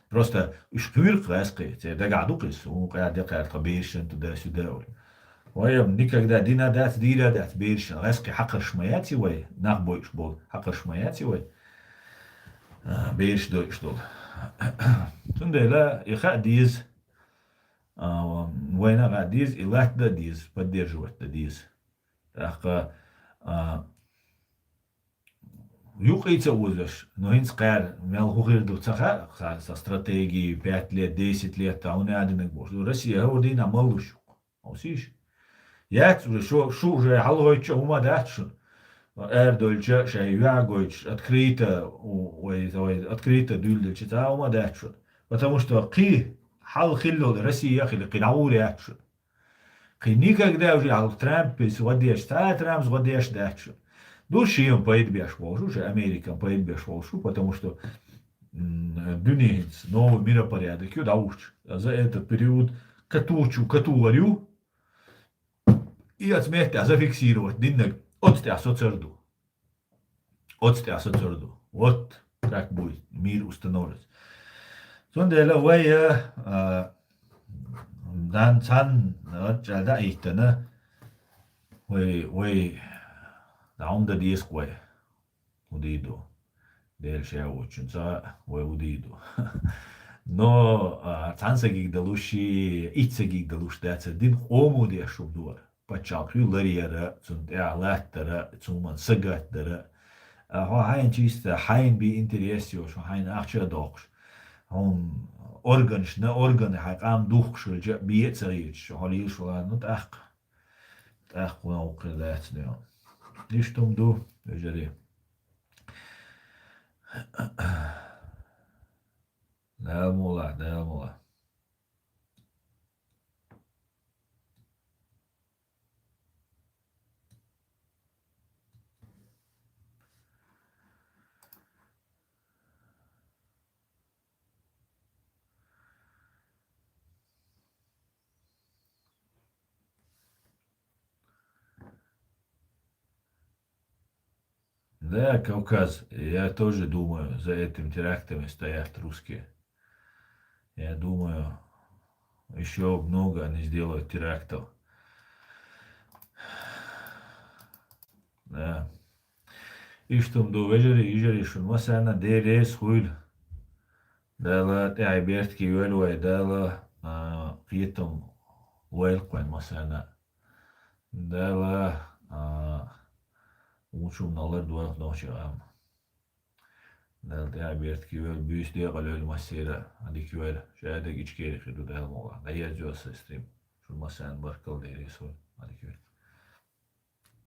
[SPEAKER 1] Просто уж квир класки, те дагадук из, ука декарка бейшен туда-сюда. Воем, никогда дина дат, дира дат, бейшен, ласки хакар шмаяти, вой, нах бойш бол, хакар шмаяти, вой, бейш дойш дол. Тундела, иха диз, война га диз, и лат да диз, поддерживать да диз. Так, يوقيت وزش نوينس قار مال غير دو تخا خاص استراتيجي 5 لет 10 لет تاعنا عندنا بوش روسيا هو دينا مالوش او سيش يات شو уже حلويتش وما داتش اردولچ شي ياغويتش открыто открыто дулдич تاع وما داتش потому что قي حل خلو روسيا خلي قناول ياتش قي никогда уже ал Трамп сгодеш та Трамп сгодеш датч Душием поэт бешволшу, уже Америкам поэт бешволшу, потому что дюнец, новый миропорядок, да уж, за этот период катуларю и отметить, зафиксировать, диннек, отстя соцерду. Отстя соцерду. Вот как будет мир установлен. Сондела вая дан цан, да ихтана, вай عمدة دي سكوير وديدو دير شاو تشنسا وديدو но цансагиг далуши ицагиг далуш даца дин хому де шубдуар пачалхи лариера цун я латтера цуман сагаттера ха хайн чиста хайн би интересио шо хайн ахча докш он органш на органы хакам духшул би царич шо хали шо нут ах кунауқилат не Nici tu, vegerie. Da mula. Да, Кавказ. Я тоже думаю, за этим терактами стоят русские. Я думаю, еще много они сделают терактов. Да. İşte do veceri şun masana deres huyl dala تعبيرت كي ولو دala قيتم ويلقن masana dala وشو من الله دوار نوشي عام دال تعبيرت كي ول بيش دي قالوا المسيرة هذيك ول شهادة إيش كيري خدو ده الموضوع ده يجوا سيستم شو masana بركل ديري سوي